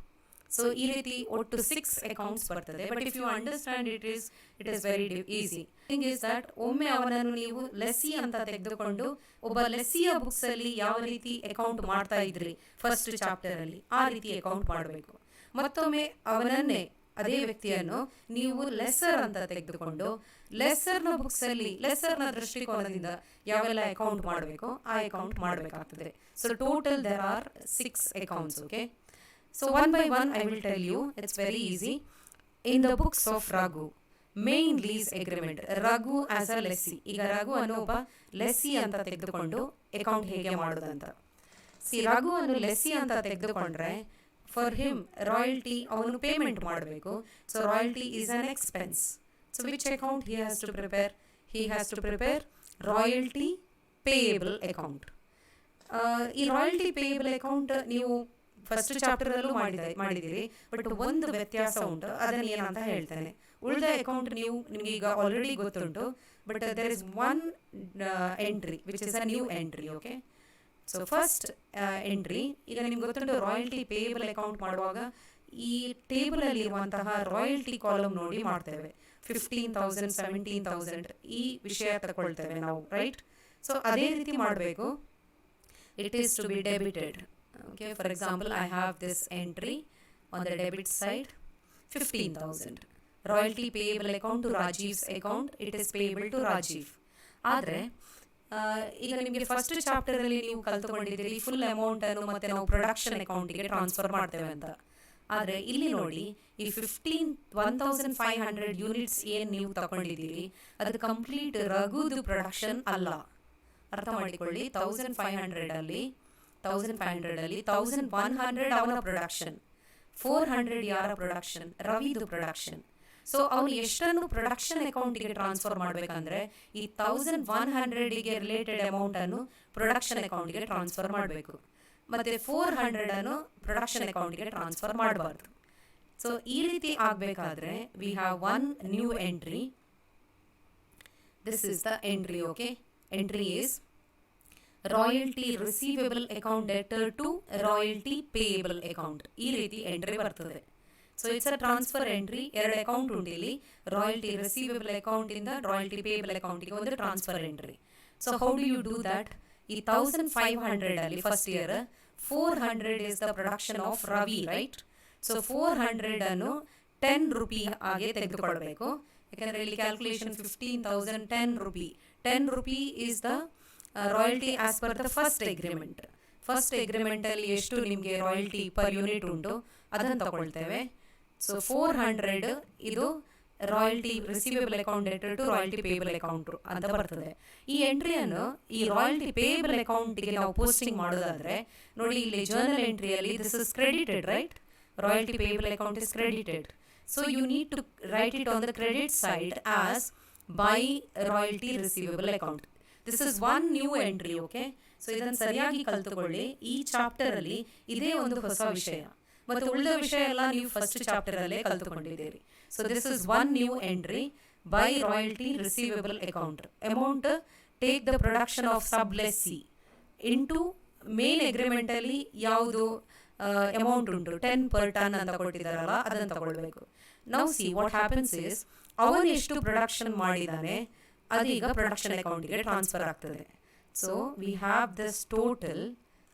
So ಈ ರೀತಿ ಒಟ್ಟು 6 ಅಕೌಂಟ್ಸ್ ಬರ್ತದೆ. But if you understand it is very easy. Thing is that ಒಮ್ಮೆ ಅವನನ್ನು ನೀವು ಲೆಸ್ಸಿ ಅಂತ ತೆಗೆದುಕೊಂಡು ಒಬ್ಬ ಲೆಸ್ಸಿಯ ಬುಕ್ಸಲ್ಲಿ ಯಾವ ರೀತಿ ಅಕೌಂಟ್ ಮಾಡ್ತಾ ಇದ್ರಿ ಫಸ್ಟ್ ಚಾಪ್ಟರಲ್ಲಿ, ಆ ರೀತಿ ಅಕೌಂಟ್ ಮಾಡಬೇಕು. ಮತ್ತೊಮ್ಮೆ ಅವನನ್ನೇ ಅದೇ ವ್ಯಕ್ತಿಯನ್ನು ನೀವು ಲೆಸರ್ ಅಂತ ತೆಗೆದುಕೊಂಡು ಲೆಸರ್ನ ಬುಕ್ಸಲ್ಲಿ ಲೆಸರ್ನ ದೃಷ್ಟಿಕೋನದಿಂದ ಯಾವೆಲ್ಲ ಅಕೌಂಟ್ ಮಾಡಬೇಕು ಆ ಅಕೌಂಟ್ ಮಾಡಬೇಕಾಗ್ತದೆ. So total there are 6 accounts. Okay, so one by one I will tell you. It's very easy. In the books of Raghu, main lease agreement, Raghu as a lessee. ಈಗ ರಘು ಅನ್ನೋ ಒಬ್ಬ ಲೆಸ್ಸಿ ಅಂತ ತೆಗೆದುಕೊಂಡು ಅಕೌಂಟ್ ಹೇಗೆ ಮಾಡೋದಂತ. ರಘು ಅನ್ನು ಲೆಸ್ಸಿ ಅಂತ ತೆಗೆದುಕೊಂಡ್ರೆ ಫಾರ್ ಹಿಮ್ ರಾಯಲ್ಟಿ ಅವನು ಪೇಮೆಂಟ್ ಮಾಡಬೇಕು. So royalty is an expense. So which account he has to prepare? He has to prepare royalty payable account. ಈ ರಾಯಲ್ಟಿ ಪೇಯಬಲ್ ಅಕೌಂಟ್ ನೀವು ಫಸ್ಟ್ ಚಾಪ್ಟರಲ್ಲೂ ಮಾಡಿದ್ದೀರಿ, ಬಟ್ ಒಂದು ವ್ಯತ್ಯಾಸ ಉಂಟು. ಅದನ್ನು ಏನಂತ ಹೇಳ್ತೇನೆ. ಉಳಿದ ಅಕೌಂಟ್ ನಿಮಗೆ ಈಗ ಆಲ್ರೆಡಿ ಗೊತ್ತುಂಟು, but there is one entry which is a new entry. Okay, so first entry ಈಗ ನಿಮ್ಗೆ ಗೊತ್ತುಂಟು, ರಾಯಲ್ಟಿ ಪೇಯಬಲ್ ಅಕೌಂಟ್ ಮಾಡುವಾಗ ಈ ಟೇಬಲಲ್ಲಿ ಇರುವಂತಹ ರಾಯಲ್ಟಿ ಕಾಲಮ್ ನೋಡಿ ಮಾಡ್ತೇವೆ. 15,000, 17,000 ಈ ವಿಷಯ ತಗೊಳ್ತೇವೆ ನಾವು, ರೈಟ್? ಸೊ ಅದೇ ರೀತಿ ಮಾಡಬೇಕು. It is to be debited. Okay, for example, I have this entry on the debit side, 15,000. Royalty payable account to Rajiv's account, it is payable to Rajiv. ಆದರೆ ಈಗ ನಿಮಗೆ ಫಸ್ಟ್ ಚಾಪ್ಟರಲ್ಲಿ ನೀವು ಕಲ್ತುಕೊಂಡಿದ್ದೀರಿ ಫುಲ್ ಅಮೌಂಟ್ ಅನ್ನು ಮತ್ತೆ ನಾವು ಪ್ರೊಡಕ್ಷನ್ ಅಕೌಂಟಿಗೆ ಟ್ರಾನ್ಸ್ಫರ್ ಮಾಡ್ತೇವೆ ಅಂತ. ಆದರೆ ಇಲ್ಲಿ ನೋಡಿ, ಈ 1,500 ಯೂನಿಟ್ಸ್ ಏನು ನೀವು ತಗೊಂಡಿದ್ದೀರಿ ಅದು ಕಂಪ್ಲೀಟ್ ರಘುದು ಪ್ರೊಡಕ್ಷನ್ ಅಲ್ಲ. ಅರ್ಥ ಮಾಡಿಕೊಳ್ಳಿ. 1,500 ಅಲ್ಲಿ 1,100 ಅವನ ಪ್ರೊಡಕ್ಷನ್, 400 ಯಾರ ಪ್ರೊಡಕ್ಷನ್? ರವಿದು ಪ್ರೊಡಕ್ಷನ್. ಸೊ ಅವನು ಎಷ್ಟನ್ನು ಪ್ರೊಡಕ್ಷನ್ ಅಕೌಂಟಿಗೆ ಟ್ರಾನ್ಸ್ಫರ್ ಮಾಡಬೇಕಂದ್ರೆ ಈ 1,100ಗೆ ರಿಲೇಟೆಡ್ ಅಮೌಂಟ್ ಅನ್ನು ಪ್ರೊಡಕ್ಷನ್ ಅಕೌಂಟಿಗೆ ಟ್ರಾನ್ಸ್ಫರ್ ಮಾಡಬೇಕು, ಮತ್ತೆ 400 ಅನ್ನು ಪ್ರೊಡಕ್ಷನ್ ಅಕೌಂಟಿಗೆ ಟ್ರಾನ್ಸ್ಫರ್ ಮಾಡಬಾರ್ದು. ಸೊ ಈ ರೀತಿ ಆಗಬೇಕಾದ್ರೆ we have one new entry. This is the entry. Okay, entry is royalty receivable account debtor to royalty payable account. ಈ ರೀತಿ ಎಂಟ್ರಿ ಬರ್ತದೆ. So it's a transfer entry. 2 account ಉಂಟು ಇಲ್ಲಿ. ರಾಯಲ್ಟಿ ರಿಸೀವೇಬಲ್ ಅಕೌಂಟ್ ಇಂದ ರಾಯಲ್ಟಿ ಪೇಯಬಲ್ ಅಕೌಂಟಿಗೆ ಒಂದು transfer entry. So how do you do that? ಈ 1,500 ಅಲ್ಲಿ first year 400 is the production of Ravi, right? So 400 ಅನ್ನು 10 ರೂಪಿ ಆಗಿ ತೆಗೆದುಕೊಳ್ಬೇಕು. ಯಾಕಂದ್ರೆ ಇಲ್ಲಿ calculation 15,000 10 rupee. 10 rupee is the royalty as per the first agreement. First agreement ಅಲ್ಲಿ ಎಷ್ಟು ನಿಮಗೆ ರಾಯಲ್ಟಿ ಪರ್ ಯೂನಿಟ್ ಉಂಟು ಅದನ್ನು ತಗೊಳ್ತೇವೆ. ಸೊ 400 ಇದು royalty receivable account debtor to royalty payable account ಅಂತ ಬರ್ತದೆ. ಈ ಎಂಟ್ರಿಯನ್ನು ಈ ರಾಯಲ್ಟಿ ಪೇಯಬಲ್ ಅಕೌಂಟ್ಗೆ ನಾವು ಪೋಸ್ಟಿಂಗ್ ಮಾಡೋದಾದ್ರೆ ನೋಡಿ, ಇಲ್ಲಿ ಜರ್ನಲ್ ಎಂಟ್ರಿಯಲ್ಲಿ this is credited, right? Royalty payable account is credited. So you need to write it on the credit side as by royalty receivable account. This is one new entry. Okay, so ಇದನ್ನು ಸರಿಯಾಗಿ ಕಲ್ತುಕೊಳ್ಳಿ. ಈ ಚಾಪ್ಟರ್ ಅಲ್ಲಿ ಇದೇ ಒಂದು ಹೊಸ ವಿಷಯ, ಮತ್ತು ಉಳಿದ ವಿಷಯ ಎಲ್ಲ ನೀವು ಫಸ್ಟ್ ಚಾಪ್ಟರ್ ಅಲ್ಲೇ ಕಲ್ತುಕೊಂಡಿದ್ದೀರಿ. So this is one new entry by royalty receivable account. Amount take the production of sublessee into main agreement ಅಲ್ಲಿ ಯಾವುದು ಅಮೌಂಟ್ ಉಂಟು 10 per ton ಅಂತ ಕೊಟ್ಟಿದ್ದಾರಲ್ಲ ಅದನ್ನು ತಗೊಳ್ಬೇಕು. ನಾವು ಸಿ ವಾಟ್ ಹ್ಯಾಪನ್ಸ್ ಇಸ್, ಅವನು ಎಷ್ಟು ಪ್ರೊಡಕ್ಷನ್ ಮಾಡಿದ್ದಾನೆ ಅದೀಗ ಪ್ರೊಡಕ್ಷನ್ ಅಕೌಂಟಿಗೆ ಟ್ರಾನ್ಸ್ಫರ್ ಆಗ್ತದೆ. So we have this total.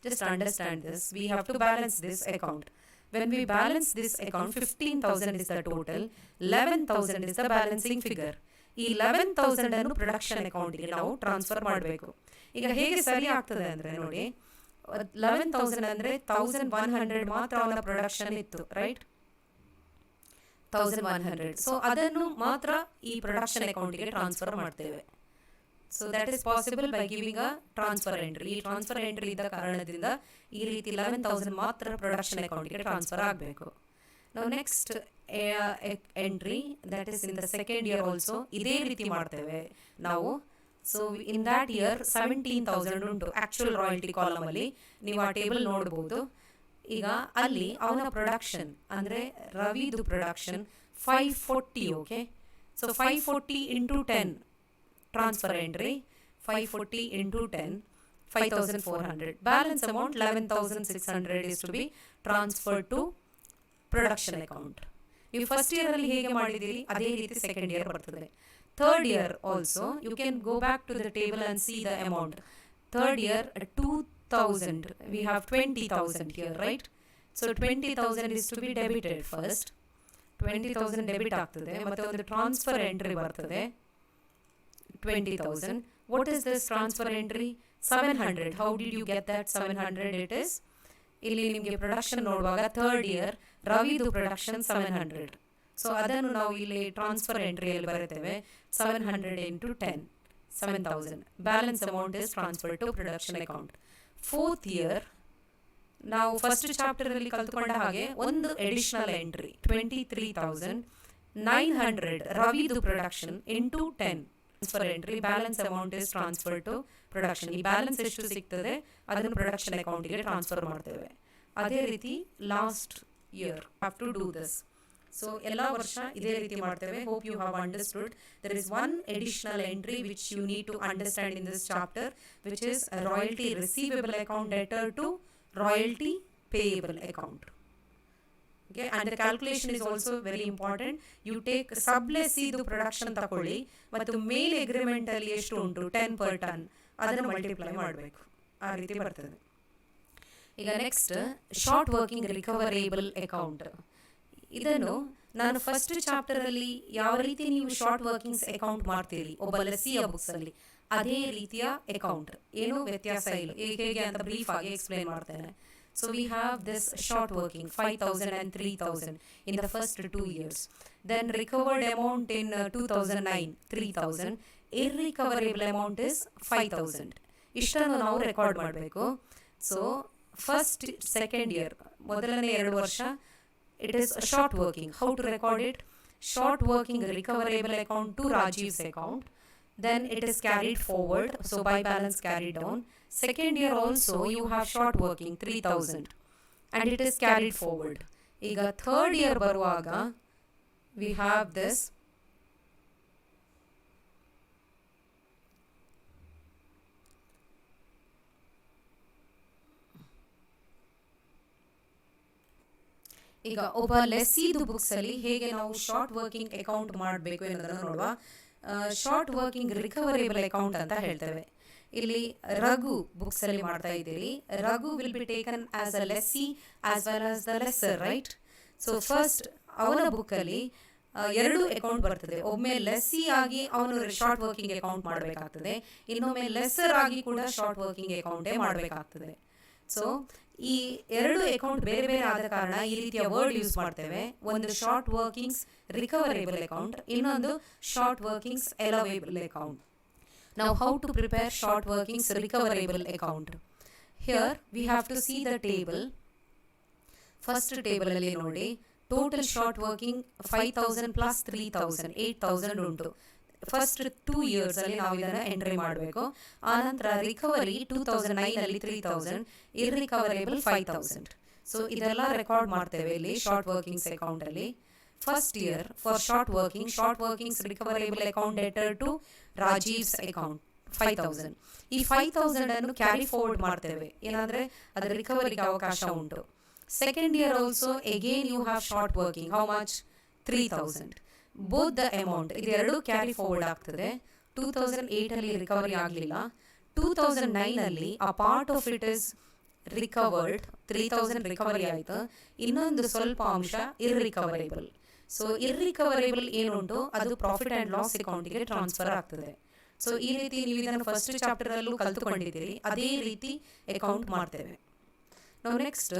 Just understand this. We have to balance this account. When we balance this account, 15,000 is the total, 11,000 is the balancing figure. ಈ 11,000 ಅನ್ನು ಪ್ರೊಡಕ್ಷನ್ ಅಕೌಂಟಿಗೆ ನಾವು ಟ್ರಾನ್ಸ್ಫರ್ ಮಾಡಬೇಕು. ಈಗ ಹೇಗೆ ಸರಿ ಆಗ್ತದೆ ಅಂದರೆ ನೋಡಿ, 11,000 ಅಂದರೆ 1,100 ಮಾತ್ರ ಅವನ ಪ್ರೊಡಕ್ಷನ್ ಇತ್ತು, ರೈಟ್? 1,100. ಸೊ ಅದನ್ನು ಮಾತ್ರ ಈ ಪ್ರೊಡಕ್ಷನ್ ಅಕೌಂಟಿಗೆ ಟ್ರಾನ್ಸ್ಫರ್ ಮಾಡ್ತೇವೆ. So that is possible by giving a transfer entry. ಈ ಟ್ರಾನ್ಸ್ಫರ್ ಎಂಟ್ರಿ ಇದ್ದ ಕಾರಣದಿಂದ ಈ ರೀತಿ 11,000 ಮಾತ್ರ ಪ್ರೊಡಕ್ಷನ್ ಅಕೌಂಟಿಗೆ ಟ್ರಾನ್ಸ್ಫರ್ ಆಗಬೇಕು. ನಾವು next entry that is in the second year also ಇದೇ ರೀತಿ ಮಾಡ್ತೇವೆ ನಾವು. ಸೊ ಇನ್ ದ್ಯಾಟ್ ಇಯರ್ 17,000 ಉಂಟು ಆಕ್ಚುಯಲ್ ರಾಯಲ್ಟಿ ಕಾಲಮ್ ಅಲ್ಲಿ. ನೀವು ಆ ಟೇಬಲ್ ನೋಡಬಹುದು. ಈಗ ಅಲ್ಲಿ ಅವನ ಪ್ರೊಡಕ್ಷನ್ ಅಂದರೆ ರವಿದು production 540. Okay, so 540 into 10 transfer entry. 540 into 10 5,400. Balance amount 11,600 is to be transferred to production account. ನೀವು ಫಸ್ಟ್ ಇಯರ್ ಅಲ್ಲಿ ಹೇಗೆ ಮಾಡಿದ್ದೀರಿ ಅದೇ ರೀತಿ ಸೆಕೆಂಡ್ ಇಯರ್ ಬರ್ತದೆ. Third year also you can go back to the table and see the amount. Third year 2,000 we have 20,000 here, right? ಸೊ 20,000 is to be debited first. 20,000 debit ಆಗ್ತದೆ, ಮತ್ತೆ ಒಂದು ಟ್ರಾನ್ಸ್ಫರ್ ಎಂಟ್ರಿ ಬರ್ತದೆ 20,000. What is this transfer entry? 700. How did you get that 700? It is ಇಲ್ಲಿ ನಿಮಗೆ ಪ್ರೊಡಕ್ಷನ್ ನೋಡುವಾಗ ಥರ್ಡ್ ಇಯರ್ ರವಿದು ಪ್ರೊಡಕ್ಷನ್ 700. ಸೊ ಅದನ್ನು ನಾವು ಇಲ್ಲಿ ಟ್ರಾನ್ಸ್ಫರ್ ಎಂಟ್ರಿಯಲ್ಲಿ ಬರುತ್ತೇವೆ 700 into 10, 7,000. Balance amount is transfer to production account. Fourth year ನಾವು ಫಸ್ಟ್ ಚಾಪ್ಟರ್ ಅಲ್ಲಿ ಕಲ್ತ್ಕೊಂಡ ಹಾಗೆ ಒಂದು ಎಡಿಷನಲ್ ಎಂಟ್ರಿ 23,900 ರವಿದು production into 10 transfer entry. Balance amount is transfer to production. ಈ ಬ್ಯಾಲೆನ್ಸ್ ಎಷ್ಟು ಸಿಗ್ತದೆ ಅದನ್ನು ಪ್ರೊಡಕ್ಷನ್ ಅಕೌಂಟಿಗೆ ಟ್ರಾನ್ಸ್ಫರ್ ಮಾಡ್ತೇವೆ. ಅದೇ ರೀತಿ last year have to do this. So ಎಲ್ಲ ವರ್ಷ ಇದೇ ರೀತಿ ಮಾಡ್ತೇವೆ. Hope you have understood. There is one additional entry which you need to understand in this chapter, which is royalty receivable account debtor to royalty payable account. Okay, and the calculation is also very important. You take sublessee du production ತಕೊಳ್ಳಿ ಮತ್ತು ಮೇಲ್ ಅಗ್ರಿಮೆಂಟ್ ಅಲ್ಲಿ ಎಷ್ಟು ಉಂಟು 10 per ton ಅದನ್ನು ಮಲ್ಟಿಪ್ಲೈ ಮಾಡಬೇಕು. ಆ ರೀತಿ ಬರ್ತದೆ. ಈಗ next short working recoverable account. ಇದನ್ನು ನಾನು ಫಸ್ಟ್ ಚಾಪ್ಟರ್ ಅಲ್ಲಿ ಯಾವ ರೀತಿ ನೀವು ಶಾರ್ಟ್ ವರ್ಕಿಂಗ್ಸ್ ಅಕೌಂಟ್ ಮಾಡ್ತೀರಿ ಒಬ್ಬ ಲೆಸ್ಸಿಯ ಬುಕ್ಸ್ ಅಲ್ಲಿ, ಅದೇ ರೀತಿಯ ಅಕೌಂಟ್, ಏನು ವ್ಯತ್ಯಾಸ ಇಲ್ಲ. ಹೇಗೆ ಅಂತ ಬ್ರೀಫ್ ಆಗಿ ಎಕ್ಸ್ಪ್ಲೈನ್ ಮಾಡ್ತೇನೆ. So we have this short working 5,000 and 3,000 in the first 2 years. Then recovered amount in 2009 3,000. Irrecoverable amount is 5,000. ಇಷ್ಟನ್ನು ನಾವು ರೆಕಾರ್ಡ್ ಮಾಡಬೇಕು. ಸೊ ಫಸ್ಟ್ ಸೆಕೆಂಡ್ ಇಯರ್ ಮೊದಲನೇ 2 ವರ್ಷ it is a short working. How to record it? Short working recoverable account to Rajiv's account. Then it is carried forward. So by balance carried down. Second year also you have short working 3,000 and it is carried forward. Iga third year baruvaga we have this ಈಗ ಒಬ್ಬ ಲೆಸ್ಸಿದು ಬುಕ್ಸ್ ಅಲ್ಲಿ ಹೇಗೆ ನಾವು ಶಾರ್ಟ್ ವರ್ಕಿಂಗ್ ಅಕೌಂಟ್ ಮಾಡಬೇಕು ಅನ್ನೋದನ್ನು ನೋಡುವ. ಶಾರ್ಟ್ ವರ್ಕಿಂಗ್ ರಿಕವರೇಬಲ್ ಅಕೌಂಟ್ ಅಂತ ಹೇಳ್ತೇವೆ. ಇಲ್ಲಿ ರಘು ಬುಕ್ಸ್ ಅಲ್ಲಿ ಮಾಡ್ತಾ ಇದ್ದೀರಿ. Raghu will be taken as a lessee as well as the lesser, right? So first ಅವನ ಬುಕ್ ಅಲ್ಲಿ 2 ಅಕೌಂಟ್ ಬರ್ತದೆ. ಒಮ್ಮೆ ಲೆಸ್ಸಿ ಆಗಿ ಅವನು ಶಾರ್ಟ್ ವರ್ಕಿಂಗ್ ಅಕೌಂಟ್ ಮಾಡಬೇಕಾಗ್ತದೆ, ಇನ್ನೊಮ್ಮೆ ಲೆಸ್ಸರ್ ಆಗಿ ಕೂಡ ಶಾರ್ಟ್ ವರ್ಕಿಂಗ್ ಅಕೌಂಟೇ ಮಾಡಬೇಕಾಗ್ತದೆ. ಸೊ ಈ 2 ಅಕೌಂಟ್ ಬೇರೆ ಬೇರೆ ಆದ ಕಾರಣ ಈ ರೀತಿಯ ವರ್ಡ್ ಯೂಸ್ ಮಾಡ್ತೇವೆ. ಒಂದು ಶಾರ್ಟ್ ವರ್ಕಿಂಗ್ಸ್ ರಿಕವರೇಬಲ್ ಅಕೌಂಟ್, ಇನ್ನೊಂದು short workings allowable account. Now how to prepare short workings recoverable account? Here we have to see the table. First table alli nodi total short working 5,000 plus 3,000 8,000 untu. First 2 years alli ನಾವು ಇದನ್ನ ಎಂಟ್ರಿ ಮಾಡಬೇಕು. ಆನಂತರ ರಿಕವರಿ 2009 ಅಲ್ಲಿ 3,000, ಇರ್ರಿಕವರೇಬಲ್ 5,000. ಸೊ ಇದೆಲ್ಲ ರೆಕಾರ್ಡ್ ಮಾಡ್ತೇವೆ ಇಲ್ಲಿ ಶಾರ್ಟ್ ವರ್ಕಿಂಗ್ಸ್ ಅಕೌಂಟ್ ಅಲ್ಲಿ. First year for short workings recoverable account debtor to Rajiv's account 5,000. ಈ 5,000 ಅನ್ನು ಕ್ಯಾರಿ ಫಾರ್ವರ್ಡ್ ಮಾಡ್ತೇವೆ, ಏನಂದ್ರೆ ಅದರ ರಿಕವರಿಗೆ ಅವಕಾಶ ಉಂಟು. Second year also again you have short working. How much? 3,000. Both the amount ಇದೆರಡು ಕ್ಯಾರಿ ಫಾರ್ವರ್ಡ್ ಆಗ್ತದೆ. 2008 ಅಲ್ಲಿ ರಿಕವರಿ ಆಗಲಿಲ್ಲ, 2009 ಅಲ್ಲಿ ಆ part of it is recovered, 3,000 recovery ಆಯಿತು, ಇನ್ನೊಂದು ಸ್ವಲ್ಪ ಅಂಶ ಇರ್ರಿಕವರೇಬಲ್. ಸೊ ಇರ್ರಿಕವರೇಬಲ್ ಏನುಂಟು ಅದು ಪ್ರಾಫಿಟ್ ಆ್ಯಂಡ್ ಲಾಸ್ ಅಕೌಂಟಿಗೆ ಟ್ರಾನ್ಸ್ಫರ್ ಆಗ್ತದೆ. ಸೊ ಈ ರೀತಿ ನೀವು ಇದನ್ನು ಫಸ್ಟ್ ಚಾಪ್ಟರ್ ಅಲ್ಲೂ ಕಲ್ತುಕೊಂಡಿದ್ದೀರಿ, ಅದೇ ರೀತಿ ಅಕೌಂಟ್ ಮಾಡ್ತೇವೆ. ನಾವು ನೆಕ್ಸ್ಟ್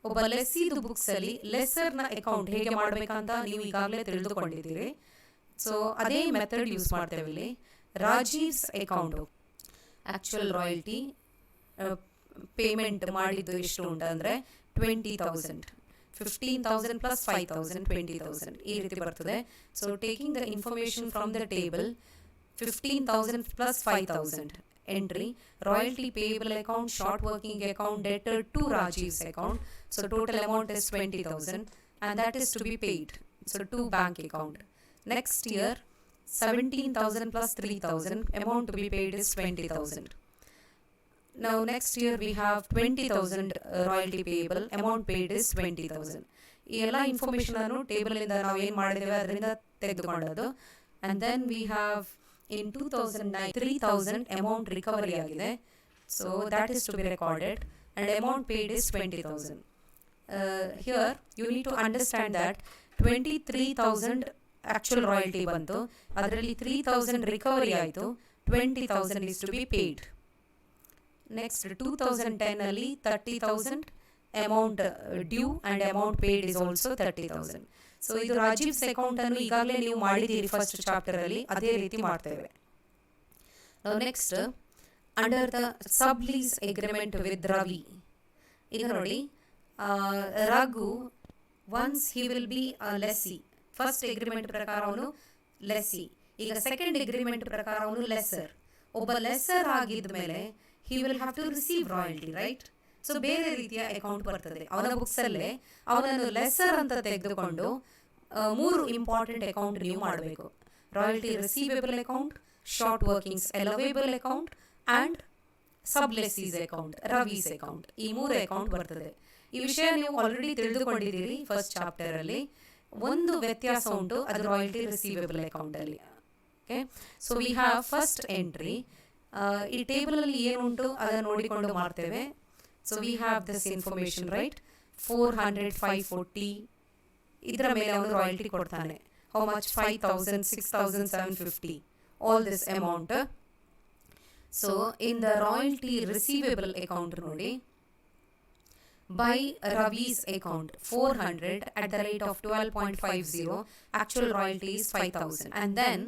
ಒಬ್ಬ ಲೆಸ್ಸಿದು ಬುಕ್ಸ್ ಅಲ್ಲಿ ಲೆಸ್ಸರ್ನ ಅಕೌಂಟ್ ಹೇಗೆ ಮಾಡಬೇಕಂತ ನೀವು ಈಗಾಗಲೇ ತಿಳಿದುಕೊಂಡಿದ್ದೀರಿ. ಸೊ ಅದೇ ಮೆಥಡ್ ಯೂಸ್ ಮಾಡ್ತೇವೆ ಇಲ್ಲಿ. ರಾಜೀವ್ಸ್ ಅಕೌಂಟು ಆ್ಯಕ್ಚುಯಲ್ ರಾಯಲ್ಟಿ ಪೇಮೆಂಟ್ ಮಾಡಿದ್ದು ಎಷ್ಟು ಉಂಟಂದರೆ 20,000, 15,000 plus 5,000 20,000 ಈ ರೀತಿ ಬರ್ತದೆ. So taking the information from the table 15,000 plus 5,000 entry royalty payable account, short working account, debtor to Rajiv's account. So total amount is 20,000 and that is to be paid. So to bank account. Next year 17,000 plus 3,000 amount to be paid is 20,000. Now next year we have 20,000 royalty payable, amount paid is 20,000. ಈ ಎಲ್ಲ ಇನ್ಫಾರ್ಮೇಷನ್ ಅನ್ನು ಟೇಬಲ್ ಇಂದ ನಾವು ಏನು ಮಾಡಿದ್ದೇವೆ ಅದರಿಂದ ತೆಗೆದುಕೊಂಡದ್ದು. and then we have in 2009 3,000 amount recovery ಆಗಿದೆ. So that is to be recorded and amount paid is 20,000. Here you need to understand that 23,000 actual royalty ಬಂತು, ಅದರಲ್ಲಿ 3,000 ರಿಕವರಿ ಆಯಿತು, 20,000 is to be paid. Next 2010 30,000 amount due and amount paid is also 30,000. So ಇದು ರಾಜೀವ್ಸ್ ಅಕೌಂಟನ್ನು ಈಗಾಗಲೇ ನೀವು ಮಾಡಿದ್ದೀರಿ ಫಸ್ಟ್ ಚಾಪ್ಟರಲ್ಲಿ, ಅದೇ ರೀತಿ ಮಾಡ್ತೇವೆ. Next under the sub lease agreement with Ravi, ಈಗ ನೋಡಿ Raghu once he will be a lessee, first agreement ಪ್ರಕಾರ ಅವನು ಲೆಸ್ಸಿ, ಈಗ ಸೆಕೆಂಡ್ ಅಗ್ರಿಮೆಂಟ್ ಪ್ರಕಾರ ಅವನು ಲೆಸ್ಸರ್. ಒಬ್ಬ ಲೆಸ್ಸರ್ ಆಗಿದ್ದ ಮೇಲೆ he will have to receive royalty, right? So ಬೇರೆ ರೀತಿಯ ಅಕೌಂಟ್ ಬರ್ತದೆ ಅವನ ಬುಕ್ಸಲ್ಲೇ. ಅವನನ್ನು ಲೆಸ್ಸರ್ ಅಂತ ತೆಗೆದುಕೊಂಡು 3 ಇಂಪಾರ್ಟೆಂಟ್ ಅಕೌಂಟ್ ನೀವು ಮಾಡಬೇಕು: royalty receivable account, short workings allowable account and sublessees account, Ravi's account. ಈ 3 ಅಕೌಂಟ್ ಬರ್ತದೆ. ಈ ವಿಷಯ ನೀವು ಆಲ್ರೆಡಿ ತಿಳಿದುಕೊಂಡಿದ್ದೀರಿ ಫಸ್ಟ್ ಚಾಪ್ಟರಲ್ಲಿ. ಒಂದು ವ್ಯತ್ಯಾಸ ಉಂಟು, ಅದು ರಾಯಲ್ಟಿ ರಿಸೀವೇಬಲ್ ಅಕೌಂಟಲ್ಲಿ. Okay, so we have first entry. ಈ ಟೇಬಲಲ್ಲಿ ಏನುಂಟು ಅದನ್ನು ನೋಡಿಕೊಂಡು ಮಾಡ್ತೇವೆ. So we have this information, right? 400, 540 ಇದರ ಮೇಲೆ ಅವನು ರಾಯಲ್ಟಿ ಕೊಡ್ತಾನೆ. How much? 5,000, 6,750, all this amount. So in the royalty receivable account ನೋಡಿ, by Ravi's account 400 at the rate of 12.50, actual royalty is 5,000, and then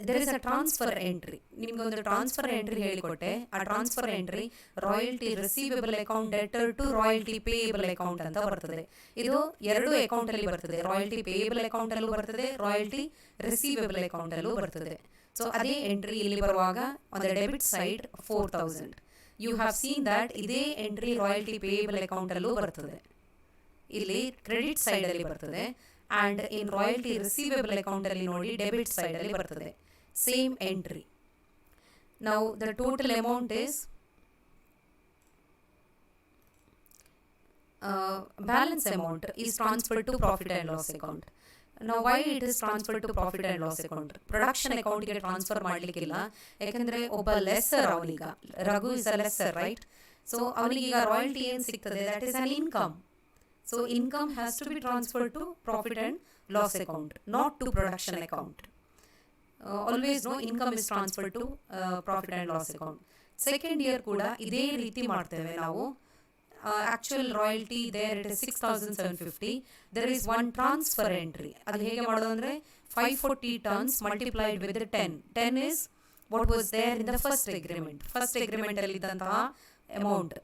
there is a transfer entry. ನಿಮಗೊಂದು ಟ್ರಾನ್ಸ್ಫರ್ ಎಂಟ್ರಿ ಹೇಳಿಕೊಟ್ಟೆ. ಆ transfer entry royalty receivable account debtor to royalty payable account ಅಂತ ಬರ್ತದೆ. ಇದು 2 ಅಕೌಂಟಲ್ಲಿ ಬರ್ತದೆ, ರಾಯಲ್ಟಿ ಪೇಯಬಲ್ ಅಕೌಂಟಲ್ಲೂ ಬರ್ತದೆ, ರಾಯಲ್ಟಿ ರಿಸೀವೇಬಲ್ ಅಕೌಂಟಲ್ಲೂ ಬರ್ತದೆ. ಸೊ ಅದೇ ಎಂಟ್ರಿ ಇಲ್ಲಿ ಬರುವಾಗ on the debit side 4,000. You have seen that ಇದೇ ಎಂಟ್ರಿ ರಾಯಲ್ಟಿ ಪೇಯಬಲ್ ಅಕೌಂಟಲ್ಲೂ ಬರ್ತದೆ, ಇಲ್ಲಿ ಕ್ರೆಡಿಟ್ ಸೈಡಲ್ಲಿ ಬರ್ತದೆ. ಆ್ಯಂಡ್ ಇನ್ ರಾಯಲ್ಟಿ ರಿಸೀವೇಬಲ್ ಅಕೌಂಟಲ್ಲಿ ನೋಡಿ ಡೆಬಿಟ್ ಸೈಡಲ್ಲಿ ಬರ್ತದೆ, same entry. Now the total amount is balance amount is transferred to profit and loss account. ನಾವು why it is transfer to profit and loss account? Production ಅಕೌಂಟ್ಗೆ ಟ್ರಾನ್ಸ್ಫರ್ ಮಾಡಲಿಕ್ಕಿಲ್ಲ, ಯಾಕೆಂದರೆ ಒಬ್ಬ ಲೆಸ್ಸರ್ ಅವನೀಗ, Raghu is a lessor, right? So ಅವನಿಗೀಗ ರಾಯಲ್ಟಿ ಏನು ಸಿಗ್ತದೆ, that is an income. So income has to be transfer to profit and loss account, not to production account. Always know income is transfer to profit and loss account. Second year ಕೂಡ ಇದೇ ರೀತಿ ಮಾಡ್ತೇವೆ ನಾವು. actual royalty there it is 6,750. There is one transfer entry. ಅದು ಹೇಗೆ ಮಾಡೋದು ಅಂದರೆ 540 tons multiplied with the 10. 10 is what was there in the first agreement. First ಅಗ್ರಿಮೆಂಟಲ್ಲಿ ಇದ್ದಂತಹ ಅಮೌಂಟ್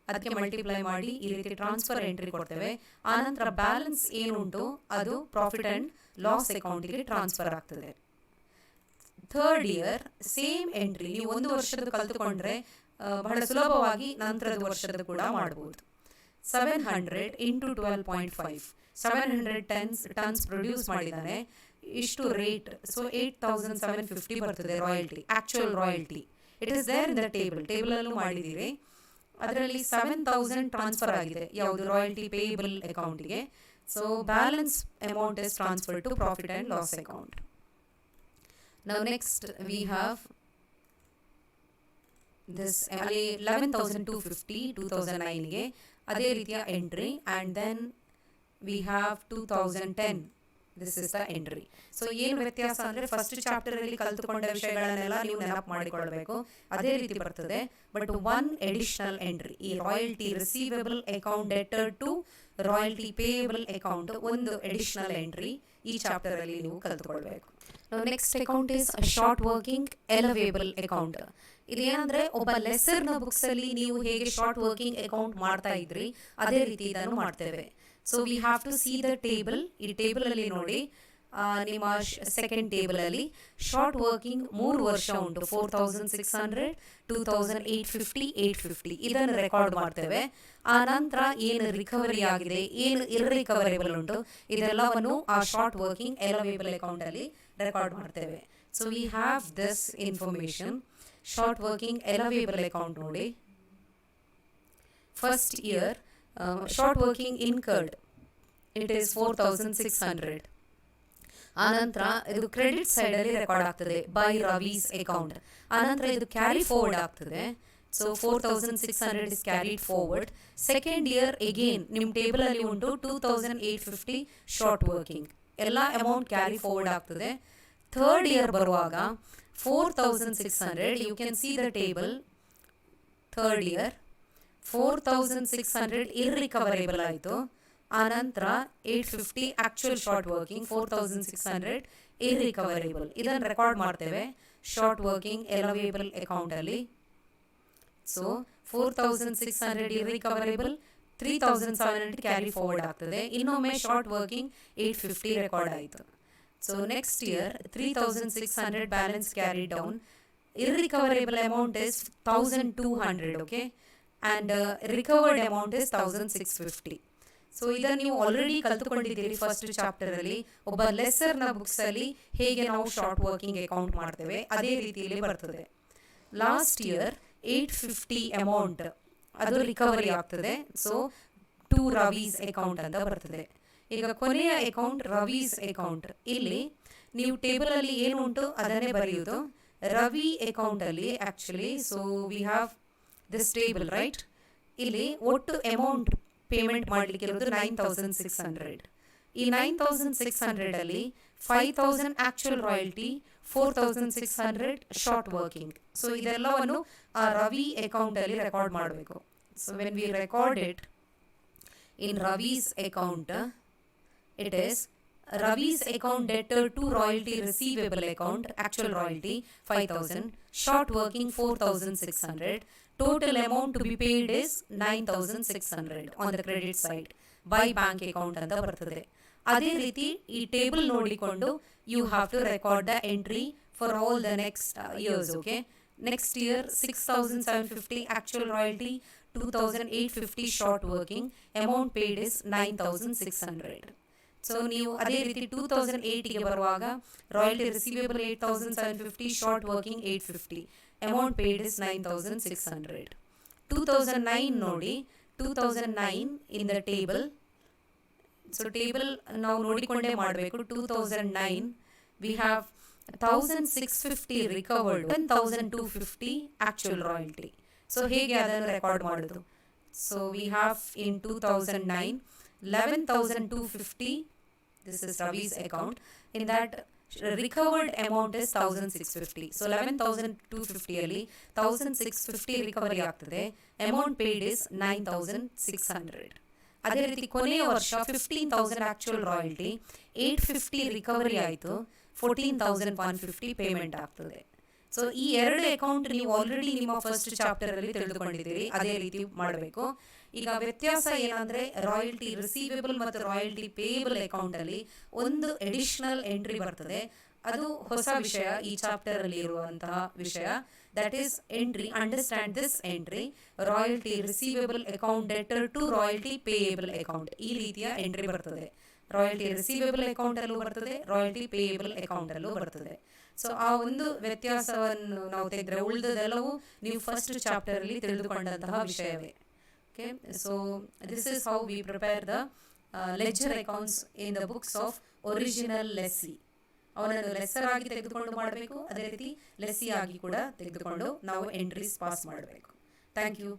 ಅದಕ್ಕೆ ಮಲ್ಟಿಪ್ಲೈ ಮಾಡಿ ಈ ರೀತಿ ಟ್ರಾನ್ಸ್ಫರ್ ಎಂಟ್ರಿ ಕೊಡ್ತೇವೆ. ಆನಂತರ ಬ್ಯಾಲೆನ್ಸ್ ಏನುಂಟು ಅದು ಪ್ರಾಫಿಟ್ ಆ್ಯಂಡ್ ಲಾಸ್ ಅಕೌಂಟಿಗೆ ಟ್ರಾನ್ಸ್ಫರ್ ಆಗ್ತದೆ. ಥರ್ಡ್ ಇಯರ್ ಸೇಮ್ ಎಂಟ್ರಿ ನೀವು 1 ವರ್ಷದ ಕಲ್ತುಕೊಂಡ್ರೆ ಬಹಳ ಸುಲಭವಾಗಿ ನಂತರದ ವರ್ಷದ ಕೂಡ ಮಾಡಬಹುದು. 700 ಇಂಟು 12.5, 700 ಟನ್ಸ್ ಪ್ರೊಡ್ಯೂಸ್ ಮಾಡಿದ್ದಾನೆ, ಇಷ್ಟು ರೇಟ್. ಸೊ 8,750 ಬರ್ತದೆ royalty, actual royalty. It is there in the ಟೇಬಲಲ್ಲೂ ಮಾಡಿದ್ದೀರಿ. ಅದರಲ್ಲಿ 7,000 ಟ್ರಾನ್ಸ್ಫರ್ ಆಗಿದೆ, ಯಾವುದು ರಾಯಲ್ಟಿ ಪೇಯಬಲ್ ಅಕೌಂಟಿಗೆ. So balance amount is transfer to profit and loss account. Now next we have this 11,250 2009ಗೆ ಅದೇ ರೀತಿಯ entry. And then we have 2010, this is the entry. So ಏನು ವ್ಯತ್ಯಾಸ ಅಂದರೆ ಫಸ್ಟ್ ಚಾಪ್ಟರಲ್ಲಿ ಕಲ್ತುಕೊಂಡ ವಿಷಯಗಳನ್ನೆಲ್ಲ ನೀವು ನೆನಪು ಮಾಡಿಕೊಳ್ಬೇಕು, ಅದೇ ರೀತಿ ಬರ್ತದೆ. ಬಟ್ ಒನ್ ಎಡಿಷನಲ್ ಎಂಟ್ರಿ, ಈ royalty receivable account debtor to royalty payable account, ಒಂದು ಎಡಿಷನಲ್ ಎಂಟ್ರಿ ಈ ಚಾಪ್ಟರಲ್ಲಿ ನೀವು ಕಲ್ತುಕೊಳ್ಬೇಕು. Next account is short working allowable account. ಇದೇನಂದ್ರೆ ಒಬ್ಬ ಲೆಸರ್ನ ಬುಕ್ಸಲ್ಲಿ ನೀವು ಹೇಗೆ ಶಾರ್ಟ್ ವರ್ಕಿಂಗ್ ಅಕೌಂಟ್ ಮಾಡ್ತಾ ಇದ್ರಿ ಅದೇ ರೀತಿ ಇದನ್ನು ಮಾಡ್ತೇವೆ. So we have to see the table. ಈ ಟೇಬಲಲ್ಲಿ ನೋಡಿ, ನಿಮ್ಮ ಸೆಕೆಂಡ್ ಟೇಬಲಲ್ಲಿ ಶಾರ್ಟ್ ವರ್ಕಿಂಗ್ 3 ವರ್ಷ ಉಂಟು, 4,600, 2,850, 850 ಇದನ್ನು ರೆಕಾರ್ಡ್ ಮಾಡ್ತೇವೆ. ಆ ನಂತರ ಏನು ರಿಕವರಿ ಆಗಿದೆ, ಏನು ಇರ್ರಿಕವರೇಬಲ್ ಉಂಟು, ಇದೆಲ್ಲವನ್ನು ಆ ಶಾರ್ಟ್ ವರ್ಕಿಂಗ್ ಎಲವೇಬಲ್ ಅಕೌಂಟಲ್ಲಿ ರೆಕಾರ್ಡ್ ಮಾಡ್ತೇವೆ. So we have this information. Short working allowable account ನೋಡಿ, first year short working incurred it is 4,600. ಆನಂತರ ಇದು ಕ್ರೆಡಿಟ್ ಸೈಡಲ್ಲಿ ರೆಕಾರ್ಡ್ ಆಗ್ತದೆ ಬೈ ರವೀಸ್ ಅಕೌಂಟ್. ಆನಂತರ ಇದು ಕ್ಯಾರಿ ಫಾರ್ವರ್ಡ್ ಆಗ್ತದೆ. So 4600 is carried forward. Second year again ನಿಮ್ಮ ಟೇಬಲ್ ಅಲ್ಲಿ ಉಂಟು 2850 ಶಾರ್ಟ್ ವರ್ಕಿಂಗ್, ಎಲ್ಲ ಅಮೌಂಟ್ ಕ್ಯಾರಿ ಫಾರ್ವರ್ಡ್ ಆಗ್ತದೆ. ಥರ್ಡ್ ಇಯರ್ ಬರುವಾಗ 4600, you can see the table. Third year 4600 irrecoverable ಆಯಿತು. ಆನಂತರ 850 ಆಕ್ಚುಯಲ್ ಶಾರ್ಟ್ ವರ್ಕಿಂಗ್, 4600 ಇರ್ರಿಕವರೇಬಲ್. ಇದನ್ನು ರೆಕಾರ್ಡ್ ಮಾಡ್ತೇವೆ ಶಾರ್ಟ್ ವರ್ಕಿಂಗ್ ಎಲವೇಬಲ್ ಅಕೌಂಟಲ್ಲಿ. ಸೊ 4600 ಇರ್ರಿಕವರೇಬಲ್, 3700 ಕ್ಯಾರಿ ಫಾರ್ವರ್ಡ್ ಆಗ್ತದೆ. ಇನ್ನೊಮ್ಮೆ ಶಾರ್ಟ್ ವರ್ಕಿಂಗ್ 850 ರೆಕಾರ್ಡ್ ಆಯಿತು. So next year 3600 balance carry down. Irrecoverable amount is 1200, okay, and recovered amount is 1650. So ಇದನ್ನು ನೀವು ಆಲ್ರೆಡಿ ಕಲ್ತುಕೊಂಡಿದ್ದೀರಿ ಫಸ್ಟ್ ಚಾಪ್ಟರಲ್ಲಿ. ಒಬ್ಬ ಲೆಸರ್ನ ಬುಕ್ಸಲ್ಲಿ ಹೇಗೆ ನಾವು ಶಾರ್ಟ್ ವರ್ಕಿಂಗ್ ಅಕೌಂಟ್ ಮಾಡ್ತೇವೆ ಅದೇ ರೀತಿಯಲ್ಲಿ ಬರ್ತದೆ. ಲಾಸ್ಟ್ ಇಯರ್ 850 ಅಮೌಂಟ್ ಅದು ರಿಕವರಿ ಆಗ್ತದೆ. ಸೊ ಟು ರವೀಸ್ ಅಕೌಂಟ್ ಅಂತ ಬರ್ತದೆ. ಈಗ ಕೊನೆಯ ಅಕೌಂಟ್ ರವೀಸ್ ಅಕೌಂಟ್. ಇಲ್ಲಿ ನೀವು ಟೇಬಲಲ್ಲಿ ಏನು ಉಂಟು ಅದನ್ನೇ ಬರೆಯುವುದು. ರವಿ ಅಕೌಂಟಲ್ಲಿ actually, so we have this table right. ಇಲ್ಲಿ ಒಟ್ಟು ಅಮೌಂಟ್ ಪೇಮೆಂಟ್ ಮಾಡಲಿಕ್ಕೆ ಇರೋದು 9600. ಈ 9600 ಅಲ್ಲಿ 5000 actual royalty, 4600 short working. So ಇದೆಲ್ಲವನ್ನು ಆ ರವಿ ಅಕೌಂಟಲ್ಲಿ ರೆಕಾರ್ಡ್ ಮಾಡಬೇಕು. So when we record it in Ravi's account, it is Ravi's account debtor to royalty receivable account, actual royalty 5000, short working 4600, total amount to be paid is 9600 on the credit side by bank account ಅಂತ ಬರ್ತದೆ. ಅದೇ ರೀತಿ ಈ ಟೇಬಲ್ ನೋಡಿಕೊಂಡು you have to record the entry for all the next years, okay. Next year 6750 actual royalty, 2850 short working, amount paid is 9600. So ನೀವು ಅದೇ ರೀತಿ 2008ಗೆ ಬರುವಾಗ royalty receivable 8750, short working 850, amount paid is 9600. 2009 ನೋಡಿ, 2009 in the table. So table ನಾವು ನೋಡಿಕೊಂಡೇ ಮಾಡಬೇಕು. 2009 we have 1650 recovered, 1250 actual royalty. So ಹೇಗೆ ಅದನ್ನು ರೆಕಾರ್ಡ್ ಮಾಡೋದು? So we have in 2009 11,250. This is Ravi's account. In that recovered amount is 1650. So 11,250 ಅಲ್ಲಿ 1650 ರಿಕವರಿ ಆಗ್ತದೆ. Amount paid is 9600. ಅದೇ ರೀತಿ ಕೊನೆಯ ವರ್ಷ 15,000 ಆಕ್ಚುಯಲ್ ರಾಯಲ್ಟಿ, 850 ರಿಕವರಿ ಆಯಿತು, 14,150 ಪೇಮೆಂಟ್ ಆಗ್ತದೆ. ಸೊ ಈ ಎರಡು ಅಕೌಂಟ್ ನೀವು ಆಲ್ರೆಡಿ ನಿಮ್ಮ ಫಸ್ಟ್ ಚಾಪ್ಟರಲ್ಲಿ ತಿಳಿದುಕೊಂಡಿದ್ದೀರಿ. ಅದೇ ರೀತಿ ಮಾಡಬೇಕು. ಈಗ ವ್ಯತ್ಯಾಸ ಏನಂದರೆ ರಾಯಲ್ಟಿ ರಿಸೀವೇಬಲ್ ಮತ್ತು ರಾಯಲ್ಟಿ ಪೇಯಬಲ್ ಅಕೌಂಟಲ್ಲಿ ಒಂದು ಎಡಿಷನಲ್ ಎಂಟ್ರಿ ಬರ್ತದೆ. ಅದು ಹೊಸ ವಿಷಯ ಈ ಚಾಪ್ಟರಲ್ಲಿ ಇರುವಂತಹ ವಿಷಯ. That is entry, understand this entry, royalty receivable account debtor to royalty payable account. ಈ ರೀತಿಯ ಎಂಟ್ರಿ ಬರ್ತದೆ. ರಾಯಲ್ಟಿ ರಿಸೀವೇಬಲ್ ಅಕೌಂಟಲ್ಲೂ ಬರ್ತದೆ, ರಾಯಲ್ಟಿ ಪೇಯಬಲ್ ಅಕೌಂಟಲ್ಲೂ ಬರ್ತದೆ. ಸೊ ಆ ಒಂದು ವ್ಯತ್ಯಾಸವನ್ನು ನಾವು ತೆಗೆದರೆ ಉಳಿದದೆಲ್ಲವೂ ನೀವು ಫಸ್ಟ್ ಚಾಪ್ಟರಲ್ಲಿ ತಿಳಿದುಕೊಂಡಂತಹ ವಿಷಯವೇ. Okay, so this is how we prepare the ledger accounts in the books of original lessee. ಅವನನ್ನು ಲೆಸ್ಸರ್ ಆಗಿ ತೆಗೆದುಕೊಂಡು ಮಾಡಬೇಕು, ಅದೇ ರೀತಿ ಲೆಸ್ಸಿ ಆಗಿ ಕೂಡ ತೆಗೆದುಕೊಂಡು ನಾವು ಎಂಟ್ರೀಸ್ ಪಾಸ್ ಮಾಡಬೇಕು. Thank you.